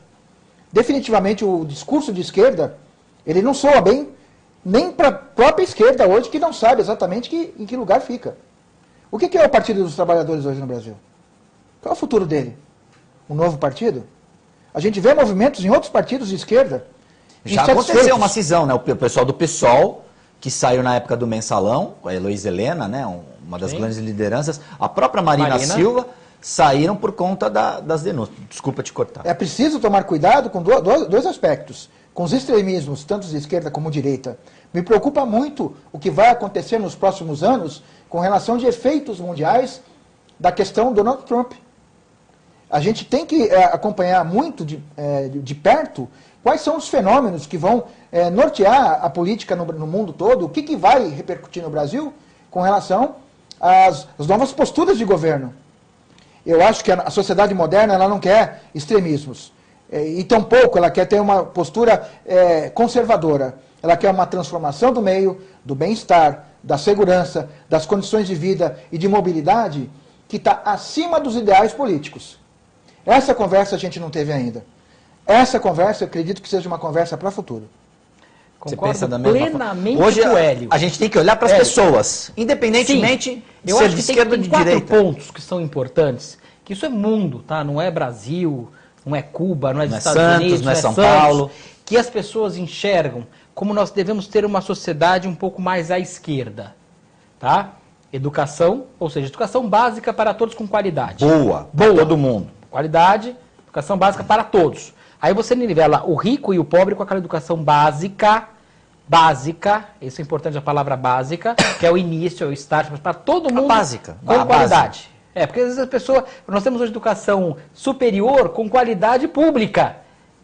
Definitivamente, o discurso de esquerda, ele não soa bem nem para a própria esquerda hoje, que não sabe exatamente em que lugar fica. O que é o Partido dos Trabalhadores hoje no Brasil? Qual é o futuro dele? Um novo partido? A gente vê movimentos em outros partidos de esquerda. Já aconteceu uma cisão, né? O pessoal do PSOL, que saiu na época do Mensalão, a Heloísa Helena, né, uma das grandes lideranças, a própria Marina Silva, saíram por conta das denúncias. Desculpa te cortar. É preciso tomar cuidado com dois aspectos. Com os extremismos, tanto de esquerda como de direita. Me preocupa muito o que vai acontecer nos próximos anos com relação de efeitos mundiais da questão do Donald Trump. A gente tem que acompanhar muito de perto quais são os fenômenos que vão nortear a política no mundo todo, o que vai repercutir no Brasil com relação às novas posturas de governo. Eu acho que a sociedade moderna ela não quer extremismos. E tampouco ela quer ter uma postura conservadora. Ela quer uma transformação do meio, do bem-estar, da segurança, das condições de vida e de mobilidade que está acima dos ideais políticos. Essa conversa a gente não teve ainda. Essa conversa, eu acredito que seja uma conversa para o futuro. Você pensa da mesma plenamente Hoje com o Hélio. a gente tem que olhar para as pessoas, independentemente de ser de esquerda ou de direita. Eu acho que tem 4 pontos que são importantes, que isso é mundo, tá? Não é Brasil, não é Cuba, não é Estados Unidos, não é São Paulo. Que as pessoas enxergam como nós devemos ter uma sociedade um pouco mais à esquerda, tá? Educação, ou seja, educação básica para todos com qualidade. Boa, para todo mundo. Qualidade, educação básica para todos. Aí você nivela o rico e o pobre com aquela educação básica, isso é importante a palavra básica, que é o início, é o start, mas para todo mundo básica, com qualidade. Porque às vezes a pessoa, nós temos uma educação superior com qualidade pública,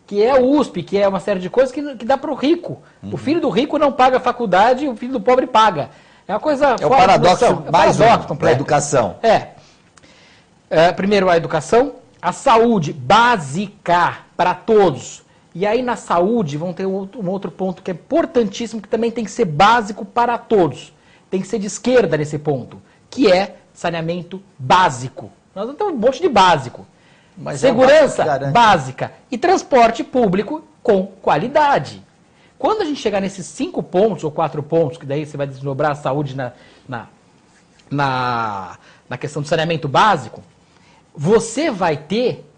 que é a USP, que é uma série de coisas que dá para o rico. O filho do rico não paga a faculdade, o filho do pobre paga. É uma coisa o paradoxo mais completo. Da educação. Primeiro a educação, a saúde básica para todos. E aí na saúde vão ter um outro ponto que é importantíssimo, que também tem que ser básico para todos. Tem que ser de esquerda nesse ponto, que é saneamento básico. Nós não temos um monte de básico. Mas segurança básica e transporte público com qualidade. Quando a gente chegar nesses 5 pontos ou 4 pontos, que daí você vai desdobrar a saúde na questão do saneamento básico, você vai ter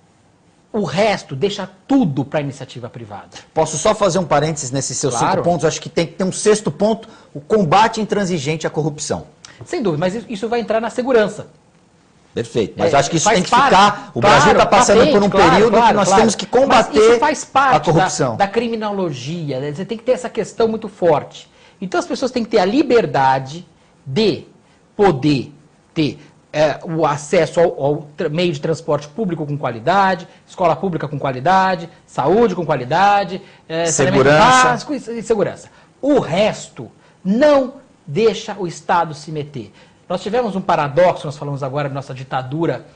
o resto, deixa tudo para a iniciativa privada. Posso só fazer um parênteses nesses seus 5 pontos? Acho que tem que ter um 6º ponto, o combate intransigente à corrupção. Sem dúvida, mas isso vai entrar na segurança. Perfeito, mas acho que isso tem que ficar... O Brasil está passando por um período que nós temos que combater isso faz parte a corrupção. Da criminologia, né? Você tem que ter essa questão muito forte. Então as pessoas têm que ter a liberdade de poder ter o acesso ao meio de transporte público com qualidade, escola pública com qualidade, saúde com qualidade, segurança. Básico e segurança. O resto não deixa o Estado se meter. Nós tivemos um paradoxo, nós falamos agora da nossa ditadura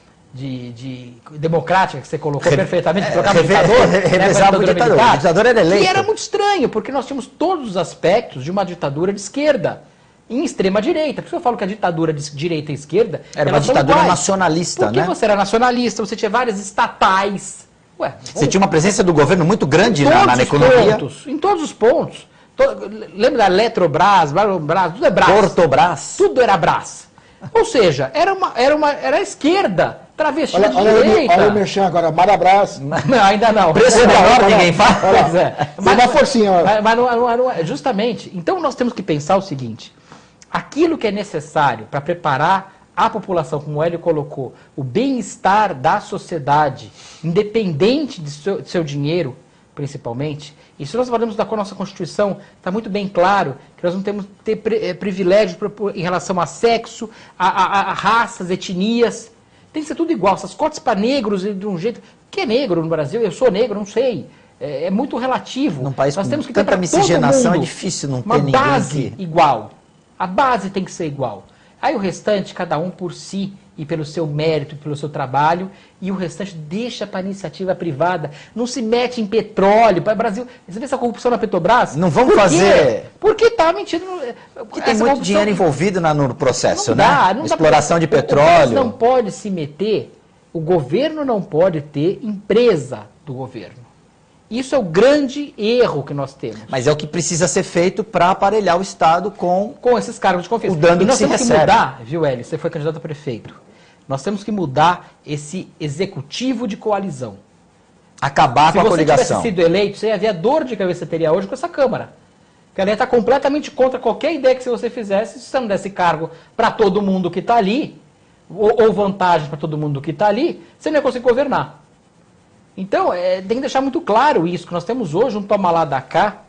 democrática, que você colocou perfeitamente, trocava o ditador, revezava o ditador. O ditador era eleito. E era muito estranho, porque nós tínhamos todos os aspectos de uma ditadura de esquerda, em extrema direita. Por isso eu falo que a ditadura de direita e esquerda... Era uma ditadura nacionalista, porque você era nacionalista, você tinha várias estatais. Você tinha uma presença do governo muito grande na economia. Em todos os pontos. Lembra da Eletrobras, tudo é Brás. Portobras. Tudo era Brás. Ou seja, era a esquerda, travestida de direita. Olha o merchan agora, Marabras. Não, ainda não. Preço menor, ninguém fala. Pois é. Mas uma forcinha. Mas não é. Justamente. Então nós temos que pensar o seguinte. Aquilo que é necessário para preparar a população, como o Hélio colocou, o bem-estar da sociedade, independente de seu dinheiro, principalmente. E se nós falamos da nossa Constituição, está muito bem claro que nós não temos que ter privilégio em relação a sexo, a raças, etnias. Tem que ser tudo igual. Essas cotas para negros de um jeito... O que é negro no Brasil? Eu sou negro, não sei. É muito relativo. Num país nós com temos que ter tanta miscigenação, é difícil não ter ninguém uma base igual. A base tem que ser igual. Aí o restante, cada um por si e pelo seu mérito, pelo seu trabalho, e o restante deixa para a iniciativa privada. Não se mete em petróleo. Para o Brasil, você vê essa corrupção na Petrobras? Não vamos fazer... Porque está mentindo. Porque tem muito dinheiro envolvido no processo, né? Não exploração de petróleo. O país não pode se meter, o governo não pode ter empresa do governo. Isso é o grande erro que nós temos. Mas é o que precisa ser feito para aparelhar o Estado com esses cargos de confiança. O dano que se recebe. Nós temos que mudar, viu, Hélio? Você foi candidato a prefeito. Nós temos que mudar esse executivo de coalizão. Acabar com a coligação. Se você tivesse sido eleito, você ia ver a dor de cabeça que você teria hoje com essa Câmara. Porque a lei está completamente contra qualquer ideia que se você fizesse, se você não desse cargo para todo mundo que está ali, ou vantagens para todo mundo que está ali, você não ia conseguir governar. Então, tem que deixar muito claro isso, que nós temos hoje um toma lá da cá,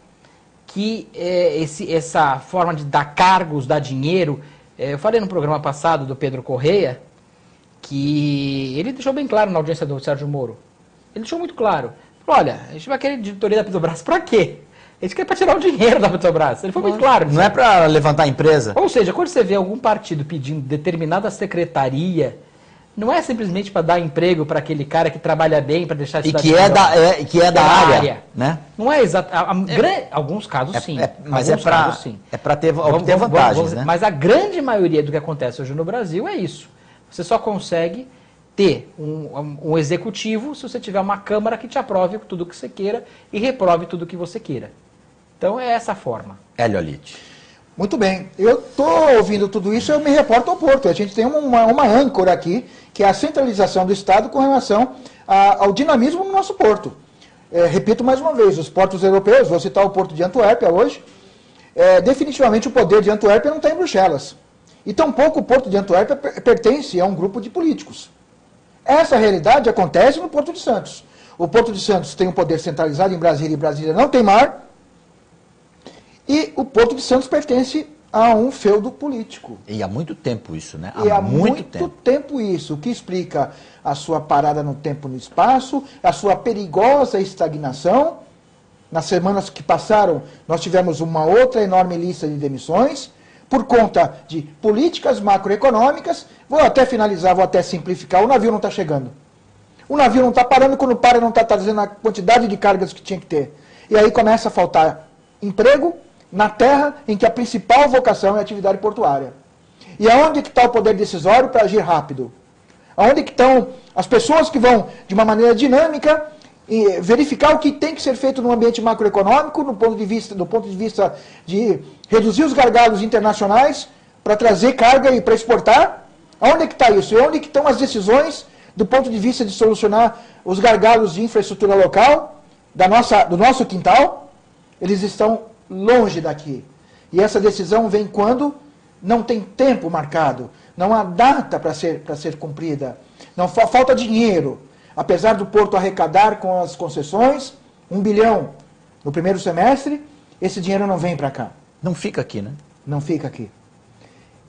que essa forma de dar cargos, dar dinheiro, eu falei no programa passado do Pedro Correia, que ele deixou bem claro na audiência do Sérgio Moro. Ele deixou muito claro. Falou, olha, a gente vai querer diretoria da Petrobras para quê? A gente quer para tirar o dinheiro da Petrobras. Ele foi muito claro. Não é para levantar a empresa. Ou seja, quando você vê algum partido pedindo determinada secretaria, não é simplesmente para dar emprego para aquele cara que trabalha bem, para deixar a cidade que é da área, né? Não é exato. Alguns casos sim. Mas é para ter vantagens, né? Mas a grande maioria do que acontece hoje no Brasil é isso. Você só consegue ter um executivo se você tiver uma Câmara que te aprove tudo o que você queira e reprove tudo o que você queira. Então é essa a forma. Hélio Olite. Muito bem. Eu estou ouvindo tudo isso, eu me reporto ao Porto. A gente tem uma âncora aqui, que é a centralização do Estado com relação ao dinamismo no nosso porto. Repito mais uma vez, os portos europeus, vou citar o porto de Antuérpia hoje, definitivamente o poder de Antuérpia não está em Bruxelas. E tampouco o porto de Antuérpia pertence a um grupo de políticos. Essa realidade acontece no Porto de Santos. O Porto de Santos tem um poder centralizado em Brasília, e Brasília não tem mar. E o Porto de Santos pertence a um feudo político. E há muito tempo isso, né? Há muito tempo isso, o que explica a sua parada no tempo e no espaço, a sua perigosa estagnação. Nas semanas que passaram, nós tivemos uma outra enorme lista de demissões, por conta de políticas macroeconômicas. Vou até finalizar, vou até simplificar, o navio não está chegando. O navio não está parando, quando para não está trazendo a quantidade de cargas que tinha que ter. E aí começa a faltar emprego na terra em que a principal vocação é a atividade portuária. E aonde que está o poder decisório para agir rápido? Aonde que estão as pessoas que vão, de uma maneira dinâmica, verificar o que tem que ser feito no ambiente macroeconômico, do ponto de vista de reduzir os gargalos internacionais para trazer carga e para exportar? Aonde que está isso? E onde que estão as decisões do ponto de vista de solucionar os gargalos de infraestrutura local, do nosso quintal? Eles estão longe daqui. E essa decisão vem quando não tem tempo marcado, não há data para ser cumprida, não falta dinheiro. Apesar do Porto arrecadar com as concessões 1 bilhão no primeiro semestre, esse dinheiro não vem para cá. Não fica aqui, né? Não fica aqui.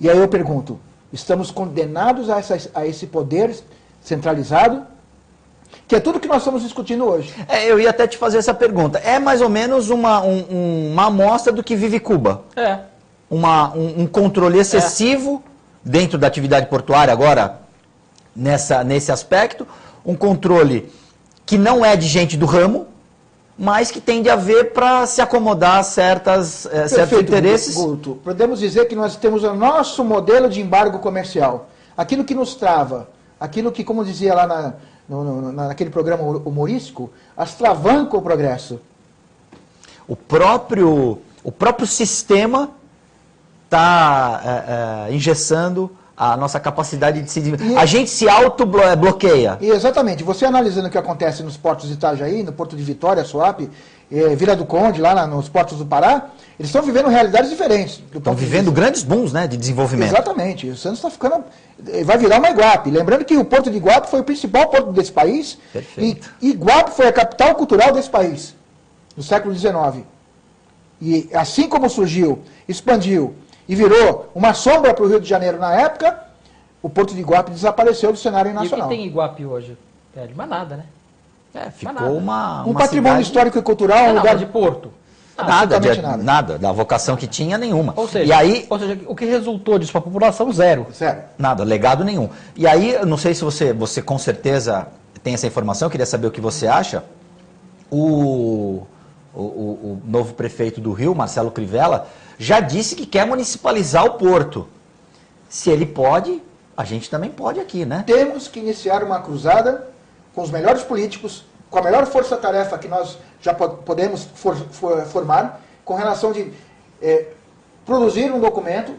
E aí eu pergunto, estamos condenados a esse poder centralizado, que é tudo que nós estamos discutindo hoje. Eu ia até te fazer essa pergunta. É mais ou menos uma amostra do que vive Cuba. Um controle excessivo dentro da atividade portuária agora, nesse aspecto. Um controle que não é de gente do ramo, mas que tende a ver para se acomodar a certos interesses. Guto, podemos dizer que nós temos o nosso modelo de embargo comercial. Aquilo que nos trava, aquilo que, como dizia lá naquele programa humorístico, astravanca o progresso. O próprio sistema está engessando a nossa capacidade de se... A gente se auto-bloqueia. Exatamente. Você analisando o que acontece nos portos de Itajaí, no Porto de Vitória, Suape, Vila do Conde, lá nos portos do Pará, eles estão vivendo realidades diferentes. Estão vivendo grandes booms, né, de desenvolvimento. Exatamente. O Santos está ficando... Vai virar uma Iguape. Lembrando que o Porto de Iguape foi o principal porto desse país. Perfeito. E Iguape foi a capital cultural desse país, no século XIX. E assim como surgiu, expandiu e virou uma sombra para o Rio de Janeiro na época, o Porto de Iguape desapareceu do cenário nacional. E o que tem Iguape hoje? Mas nada, né? Ficou um patrimônio histórico e cultural, um lugar de porto. Nada, da vocação que tinha, nenhuma. Ou seja, o que resultou disso para a população, zero. Nada, legado nenhum. E aí, eu não sei se você com certeza tem essa informação, eu queria saber o que você acha. O novo prefeito do Rio, Marcelo Crivella, já disse que quer municipalizar o porto. Se ele pode, a gente também pode aqui, né? Temos que iniciar uma cruzada com os melhores políticos, com a melhor força-tarefa que nós já podemos formar, com relação de produzir um documento.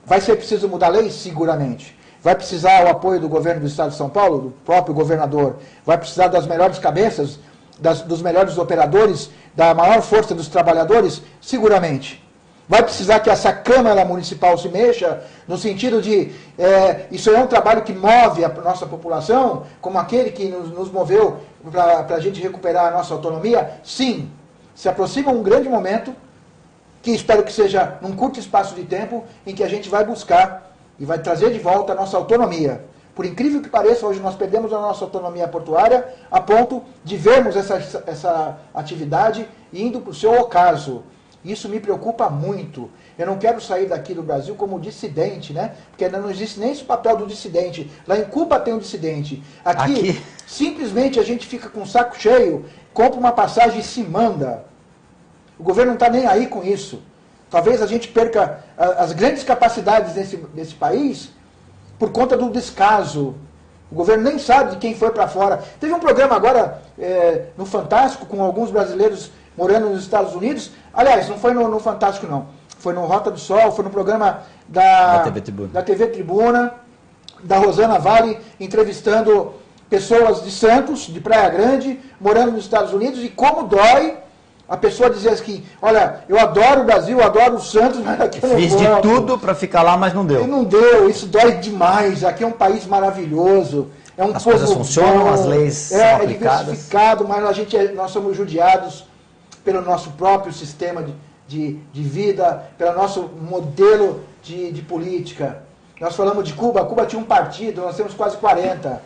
Vai ser preciso mudar a lei? Seguramente. Vai precisar o apoio do governo do Estado de São Paulo, do próprio governador. Vai precisar das melhores cabeças dos melhores operadores, da maior força dos trabalhadores? Seguramente. Vai precisar que essa Câmara Municipal se mexa, no sentido de, isso é um trabalho que move a nossa população, como aquele que nos moveu para a gente recuperar a nossa autonomia? Sim, se aproxima um grande momento, que espero que seja num curto espaço de tempo, em que a gente vai buscar e vai trazer de volta a nossa autonomia. Por incrível que pareça, hoje nós perdemos a nossa autonomia portuária a ponto de vermos essa atividade indo para o seu ocaso. Isso me preocupa muito. Eu não quero sair daqui do Brasil como dissidente, né? Porque ainda não existe nem esse papel do dissidente. Lá em Cuba tem um dissidente. Aqui, simplesmente a gente fica com o saco cheio, compra uma passagem e se manda. O governo não está nem aí com isso. Talvez a gente perca as grandes capacidades desse país por conta do descaso. O governo nem sabe de quem foi para fora. Teve um programa agora no Fantástico com alguns brasileiros morando nos Estados Unidos. Aliás, não foi no Fantástico, não. Foi no Rota do Sol, foi no programa da TV Tribuna, da Rosana Vale, entrevistando pessoas de Santos, de Praia Grande, morando nos Estados Unidos, e como dói a pessoa dizer assim, olha, eu adoro o Brasil, eu adoro o Santos, mas aqui eu não Fiz de tudo para ficar lá, mas não deu. E não deu, isso dói demais. Aqui é um país maravilhoso. É um as coisas funcionam, as leis são aplicadas. É diversificado, mas nós somos judiados pelo nosso próprio sistema de vida, pelo nosso modelo de política. Nós falamos de Cuba, Cuba tinha um partido, nós temos quase 40.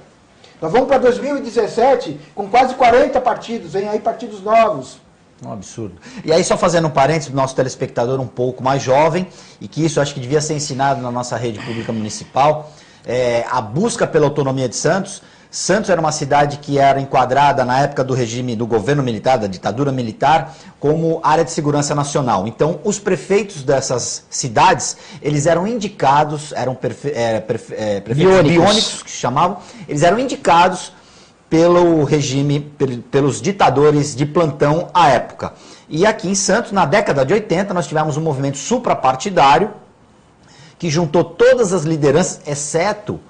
Nós vamos para 2017 com quase 40 partidos, vem aí partidos novos. Um absurdo. E aí, só fazendo um parênteses para o nosso telespectador um pouco mais jovem, e que isso acho que devia ser ensinado na nossa rede pública municipal, a busca pela autonomia de Santos. Santos era uma cidade que era enquadrada na época do regime do governo militar, da ditadura militar, como área de segurança nacional. Então, os prefeitos dessas cidades, eles eram indicados, eram prefeitos biônicos, que se chamavam, eles eram indicados pelo regime, pelos ditadores de plantão à época. E aqui em Santos, na década de 80, nós tivemos um movimento suprapartidário que juntou todas as lideranças, exceto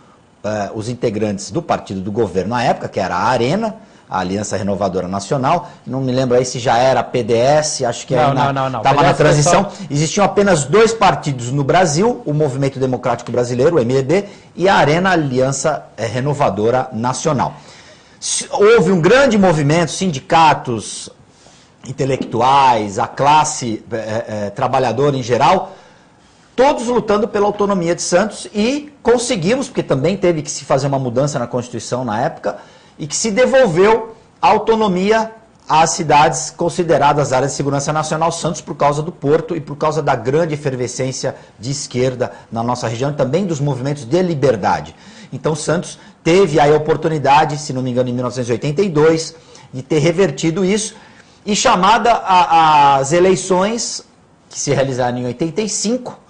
os integrantes do partido do governo na época, que era a Arena, a Aliança Renovadora Nacional, não me lembro aí se já era a PDS, acho que estava na transição. Existiam apenas 2 partidos no Brasil, o Movimento Democrático Brasileiro, o MDB, e a Arena, Aliança Renovadora Nacional. Houve um grande movimento, sindicatos, intelectuais, a classe trabalhadora em geral, todos lutando pela autonomia de Santos, e conseguimos, porque também teve que se fazer uma mudança na Constituição na época, e que se devolveu a autonomia às cidades consideradas áreas de segurança nacional, Santos por causa do porto e por causa da grande efervescência de esquerda na nossa região, e também dos movimentos de liberdade. Então Santos teve aí a oportunidade, se não me engano em 1982, de ter revertido isso, e chamada às eleições que se realizaram em 85,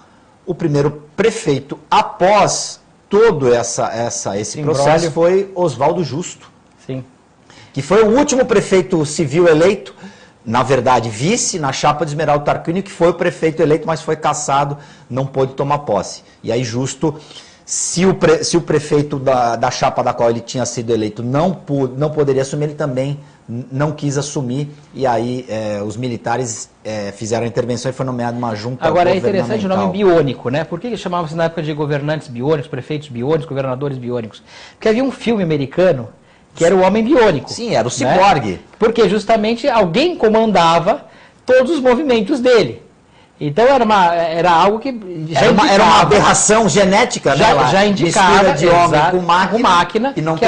o primeiro prefeito após todo esse processo foi Oswaldo Justo. Sim. Que foi o último prefeito civil eleito, na verdade vice, na chapa de Esmeraldo Tarquínio, que foi o prefeito eleito, mas foi cassado, não pôde tomar posse. E aí Justo, se o prefeito da chapa da qual ele tinha sido eleito não poderia assumir, ele também não quis assumir, e aí os militares fizeram a intervenção e foi nomeado uma junta governamental. Agora é interessante o nome biônico, né? Por que chamavam-se na época de governantes biônicos, prefeitos biônicos, governadores biônicos? Porque havia um filme americano que era o Homem Biônico. Sim, era o ciborgue. Né? Porque justamente alguém comandava todos os movimentos dele. Então era algo que já era uma aberração genética, né? Já indicava de homem com máquina que não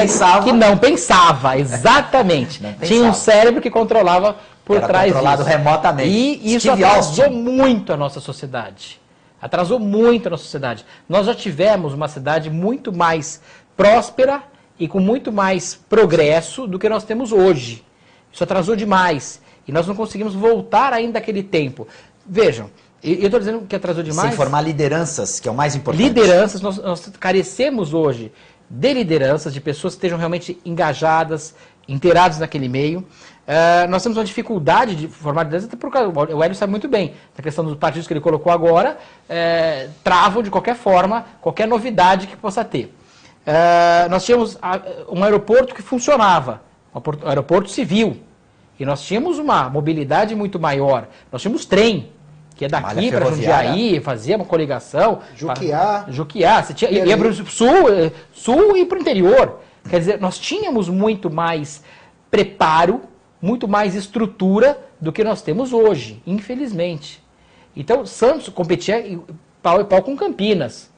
pensava, exatamente. Tinha um cérebro que controlava por trás disso. Controlado remotamente. E isso atrasou muito a nossa sociedade. Atrasou muito a nossa sociedade. Nós já tivemos uma cidade muito mais próspera e com muito mais progresso do que nós temos hoje. Isso atrasou demais. E nós não conseguimos voltar ainda àquele tempo. Vejam, eu estou dizendo que atrasou demais. Sem formar lideranças, que é o mais importante. Lideranças, nós carecemos hoje de lideranças, de pessoas que estejam realmente engajadas, inteiradas naquele meio. Nós temos uma dificuldade de formar lideranças, até porque o Hélio sabe muito bem, a questão dos partidos que ele colocou agora, travam de qualquer forma, qualquer novidade que possa ter. Nós tínhamos um aeroporto que funcionava, um aeroporto civil, E nós tínhamos uma mobilidade muito maior. Nós tínhamos trem, que é daqui para Jundiaí, fazia uma coligação. Juquiá. Você ia para o sul e para o interior. Quer dizer, nós tínhamos muito mais preparo, muito mais estrutura do que nós temos hoje, infelizmente. Então, Santos competia pau e pau com Campinas.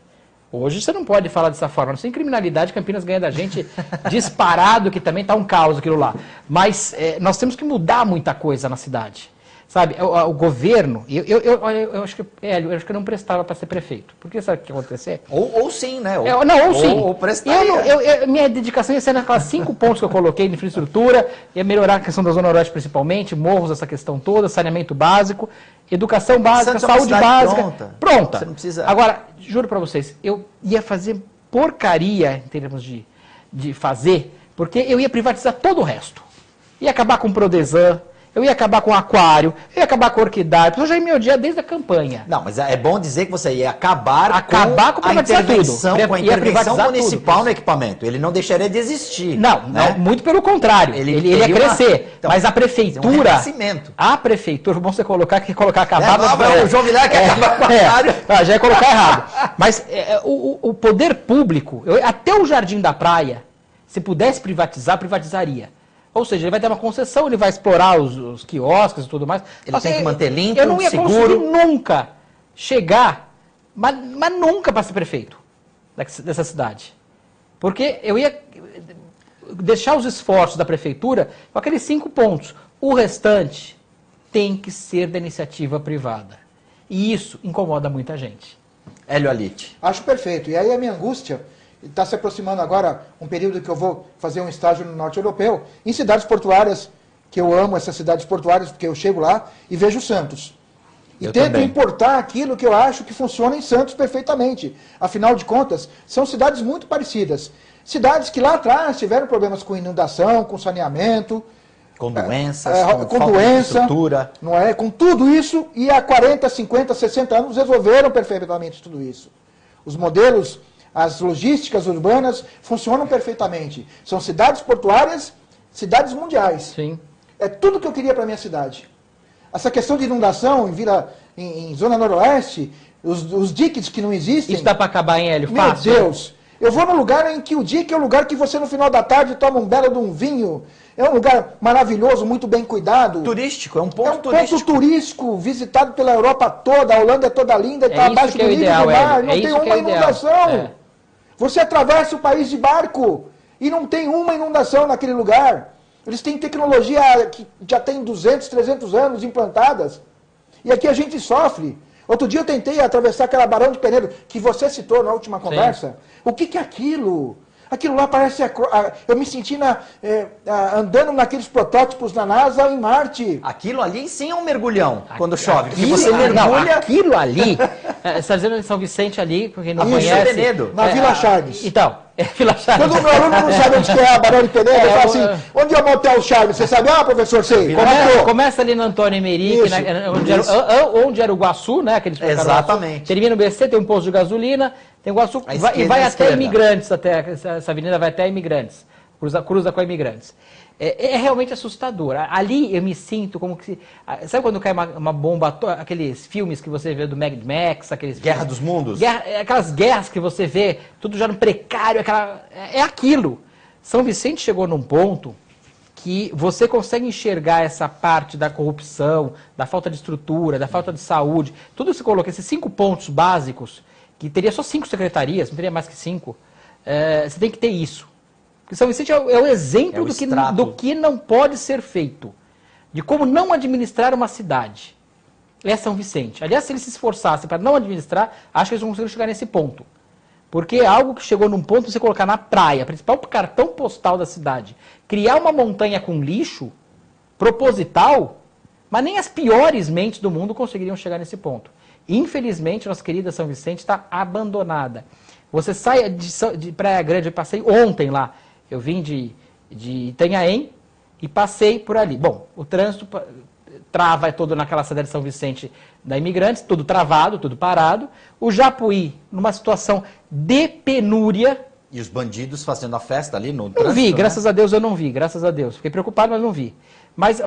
Hoje você não pode falar dessa forma. Não tem criminalidade, Campinas ganha da gente disparado, que também está um caos aquilo lá. Mas nós temos que mudar muita coisa na cidade. Sabe, o governo, eu acho que eu acho que não prestava para ser prefeito. Porque sabe o que ia acontecer? Ou sim, né? Ou sim. Ou prestaria. Minha dedicação ia ser naquelas 5 pontos que eu coloquei de infraestrutura, ia melhorar a questão da Zona Oeste principalmente, morros, essa questão toda, saneamento básico, educação básica, saúde básica. Pronta. Você não precisa... Agora, juro para vocês, eu ia fazer porcaria em termos de fazer, porque eu ia privatizar todo o resto. Ia acabar com o Prodesan, eu ia acabar com o aquário, eu ia acabar com a orquidária, eu já ia me odiar desde a campanha. Não, mas é bom dizer que você ia acabar com a intervenção, com a intervenção municipal no equipamento. Ele não deixaria de existir. Não, muito pelo contrário. Ele ia crescer. Então, mas a prefeitura... A prefeitura, bom você colocar acabar... O João Vilar quer acabar com o aquário. Já ia colocar errado. Mas o poder público, até o Jardim da Praia, se pudesse privatizar, privatizaria. Ou seja, ele vai ter uma concessão, ele vai explorar os quiosques e tudo mais. Ele tem que manter limpo, eu não ia seguro. conseguir nunca chegar, mas nunca para ser prefeito dessa cidade. Porque eu ia deixar os esforços da prefeitura com aqueles 5 pontos. O restante tem que ser da iniciativa privada. E isso incomoda muita gente. Hélio Alite. Acho perfeito. E aí a minha angústia... Está se aproximando agora um período que eu vou fazer um estágio no norte europeu, em cidades portuárias, que eu amo essas cidades portuárias, porque eu chego lá e vejo Santos. E tento importar aquilo que eu acho que funciona em Santos perfeitamente. Afinal de contas, são cidades muito parecidas. Cidades que lá atrás tiveram problemas com inundação, com saneamento, com doenças, com doença, estrutura. Não é? Com tudo isso, e há 40, 50, 60 anos resolveram perfeitamente tudo isso. Os modelos... As logísticas urbanas funcionam perfeitamente. São cidades portuárias, cidades mundiais. Sim. É tudo que eu queria para a minha cidade. Essa questão de inundação em Zona Noroeste, os diques que não existem... Isso dá para acabar, hein, Hélio? Meu Deus! Eu vou num lugar em que o dique é um lugar que você no final da tarde toma um belo de um vinho. É um lugar maravilhoso, muito bem cuidado. Turístico, é um ponto turístico. É um ponto turístico, visitado pela Europa toda. A Holanda é toda linda, está abaixo do nível do mar. Não tem uma inundação. Você atravessa o país de barco e não tem uma inundação naquele lugar. Eles têm tecnologia que já tem 200, 300 anos implantadas. E aqui a gente sofre. Outro dia eu tentei atravessar aquela Barão de Penedo, que você citou na última conversa. Sim. O que é aquilo? Aquilo lá parece... eu me senti andando naqueles protótipos na NASA em Marte. Aquilo ali sim é um mergulhão, quando chove. Porque você mergulha... Aquilo ali... Você está dizendo em São Vicente ali, para quem não conhece... Penedo. Na Vila Charles. Então, Vila Charles. Quando o meu aluno não sabe onde que é a Barão de Penedo, ele fala assim, onde é o Motel Charles? Você sabe? Ah, professor, sei. Começa ali no Antônio Emerick, onde era o Guaçu, né? Exatamente. Termina no BC, tem um posto de gasolina, tem o Guaçu, e vai até Imigrantes, essa avenida vai até Imigrantes, cruza com a Imigrantes. É realmente assustador. Ali eu me sinto como que... Sabe quando cai uma bomba, aqueles filmes que você vê do Mad Max, aqueles... Guerra dos Mundos? Aquelas guerras que você vê, tudo já no precário, é aquilo. São Vicente chegou num ponto que você consegue enxergar essa parte da corrupção, da falta de estrutura, da falta de saúde, tudo se coloca, esses 5 pontos básicos, que teria só 5 secretarias, não teria mais que 5, você tem que ter isso. Porque São Vicente é o exemplo do que não pode ser feito, de como não administrar uma cidade. É São Vicente. Aliás, se eles se esforçassem para não administrar, acho que eles não conseguiram chegar nesse ponto. Porque é algo que chegou num ponto de você colocar na praia, principal cartão postal da cidade, criar uma montanha com lixo, proposital, mas nem as piores mentes do mundo conseguiriam chegar nesse ponto. Infelizmente, nossa querida São Vicente está abandonada. Você sai de Praia Grande, eu passei ontem lá, eu vim de Itanhaém e passei por ali. Bom, o trânsito trava todo naquela cidade de São Vicente da Imigrantes, tudo travado, tudo parado. O Japuí, numa situação de penúria. E os bandidos fazendo a festa ali no trânsito? Não vi, graças a Deus eu não vi, graças a Deus. Fiquei preocupado, mas não vi. Mas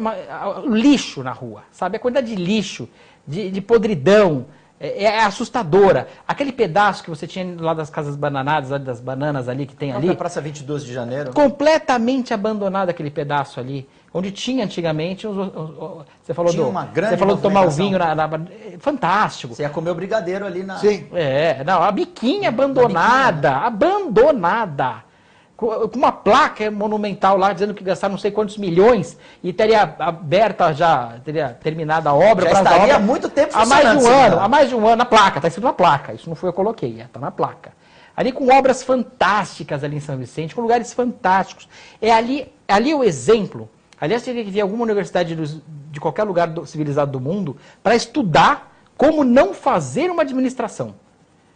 lixo na rua, sabe? A quantidade de lixo, de podridão, é assustadora. Aquele pedaço que você tinha lá das casas bananadas, das bananas ali que tem ali. Na Praça 22 de Janeiro. Completamente abandonado aquele pedaço ali. Onde tinha antigamente, você falou de tomar o vinho, fantástico. Você ia comer o brigadeiro ali na... Sim. Não, a biquinha abandonada, abandonada. Com uma placa monumental lá, dizendo que gastaram não sei quantos milhões e teria aberta já, teria terminado a obra. Já estaria há muito tempo funcionando. Há mais de um ano, na placa, está escrito na placa, isso não foi eu coloquei, está na placa. Ali com obras fantásticas ali em São Vicente, com lugares fantásticos. Ali o exemplo. Aliás, teria que vir alguma universidade de qualquer lugar civilizado do mundo para estudar como não fazer uma administração.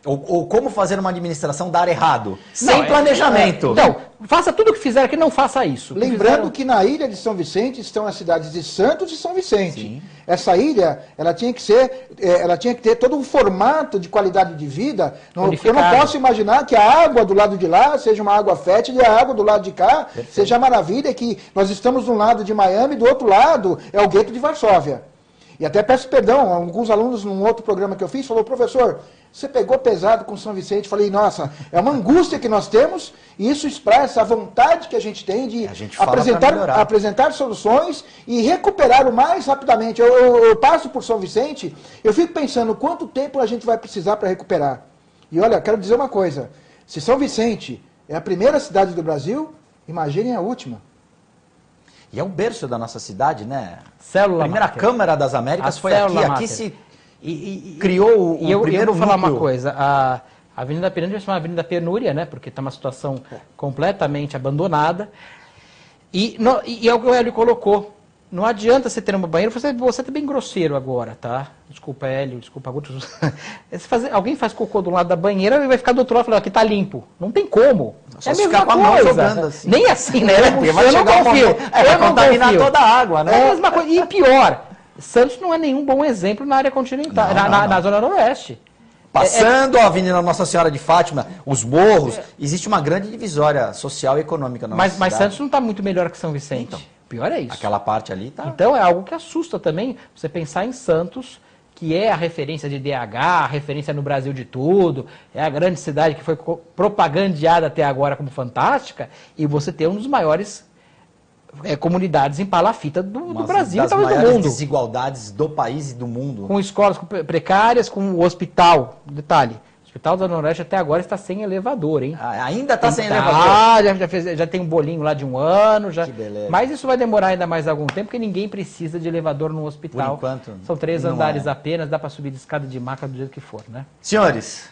Ou como fazer uma administração dar errado. Sem planejamento. Então, faça tudo o que fizer aqui, não faça isso. Lembrando que na ilha de São Vicente estão as cidades de Santos e São Vicente. Sim. Essa ilha, ela tinha que ter todo um formato de qualidade de vida. Eu não posso imaginar que a água do lado de lá seja uma água fétida e a água do lado de cá seja a maravilha, que nós estamos de um lado de Miami e do outro lado é o gueto de Varsóvia. E até peço perdão, alguns alunos num outro programa que eu fiz, falou, professor, você pegou pesado com São Vicente. Falei, nossa, é uma angústia que nós temos e isso expressa a vontade que a gente tem de apresentar soluções e recuperar o mais rapidamente. Eu passo por São Vicente, eu fico pensando quanto tempo a gente vai precisar para recuperar. E olha, quero dizer uma coisa, se São Vicente é a primeira cidade do Brasil, imaginem a última. E é o berço da nossa cidade, né? Célula a primeira Máter. Câmara das Américas foi aqui. Máter. Aqui se criou o primeiro eu vou falar núcleo. uma coisa. A Avenida Penúria se chama Avenida Penúria, né? Porque está uma situação completamente abandonada. E é o que o Hélio colocou. Não adianta você ter uma banheira, você tá bem grosseiro agora, tá? Desculpa, Hélio, desculpa, Guto. Alguém faz cocô do lado da banheira e vai ficar do outro lado e falar que tá limpo. Não tem como. Só se ficar com a mão jogando assim. Nem assim, né? Vai contaminar toda a água, né? É a mesma coisa. E pior, Santos não é nenhum bom exemplo na área continental, na Zona Noroeste. Passando a Avenida Nossa Senhora de Fátima, os morros, existe uma grande divisória social e econômica na nossa cidade. Mas Santos não está muito melhor que São Vicente. Então, pior é isso. Aquela parte ali tá... Então é algo que assusta também você pensar em Santos, que é a referência de DH, a referência no Brasil de tudo, é a grande cidade que foi propagandeada até agora como fantástica, e você ter um dos maiores comunidades em palafita do Brasil e talvez do mundo. Desigualdades do país e do mundo. Com escolas precárias, com o hospital. Detalhe, o Hospital da Noroeste até agora está sem elevador, hein? Ainda está sem elevador? Já tem um bolinho lá de um ano. Que beleza. Mas isso vai demorar ainda mais algum tempo, porque ninguém precisa de elevador no hospital. Por enquanto. São 3 andares apenas, dá para subir de escada de maca do jeito que for, né? Senhores,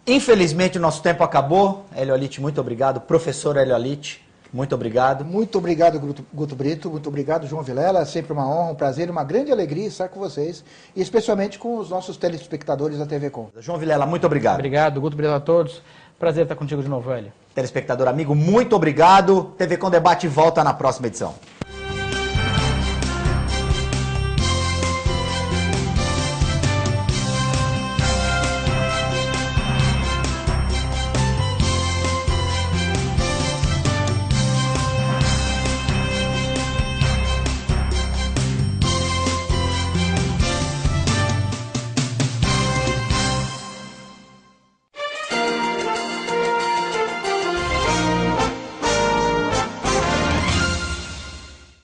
infelizmente o nosso tempo acabou. Hélio Alite, muito obrigado. Professor Hélio Alite, muito obrigado. Muito obrigado, Guto Brito. Muito obrigado, João Vilela. É sempre uma honra, um prazer, uma grande alegria estar com vocês. E especialmente com os nossos telespectadores da TV Com. João Vilela, muito obrigado. Obrigado, Guto Brito a todos. Prazer estar contigo de novo, Hélio. Telespectador amigo, muito obrigado. TV Com Debate volta na próxima edição.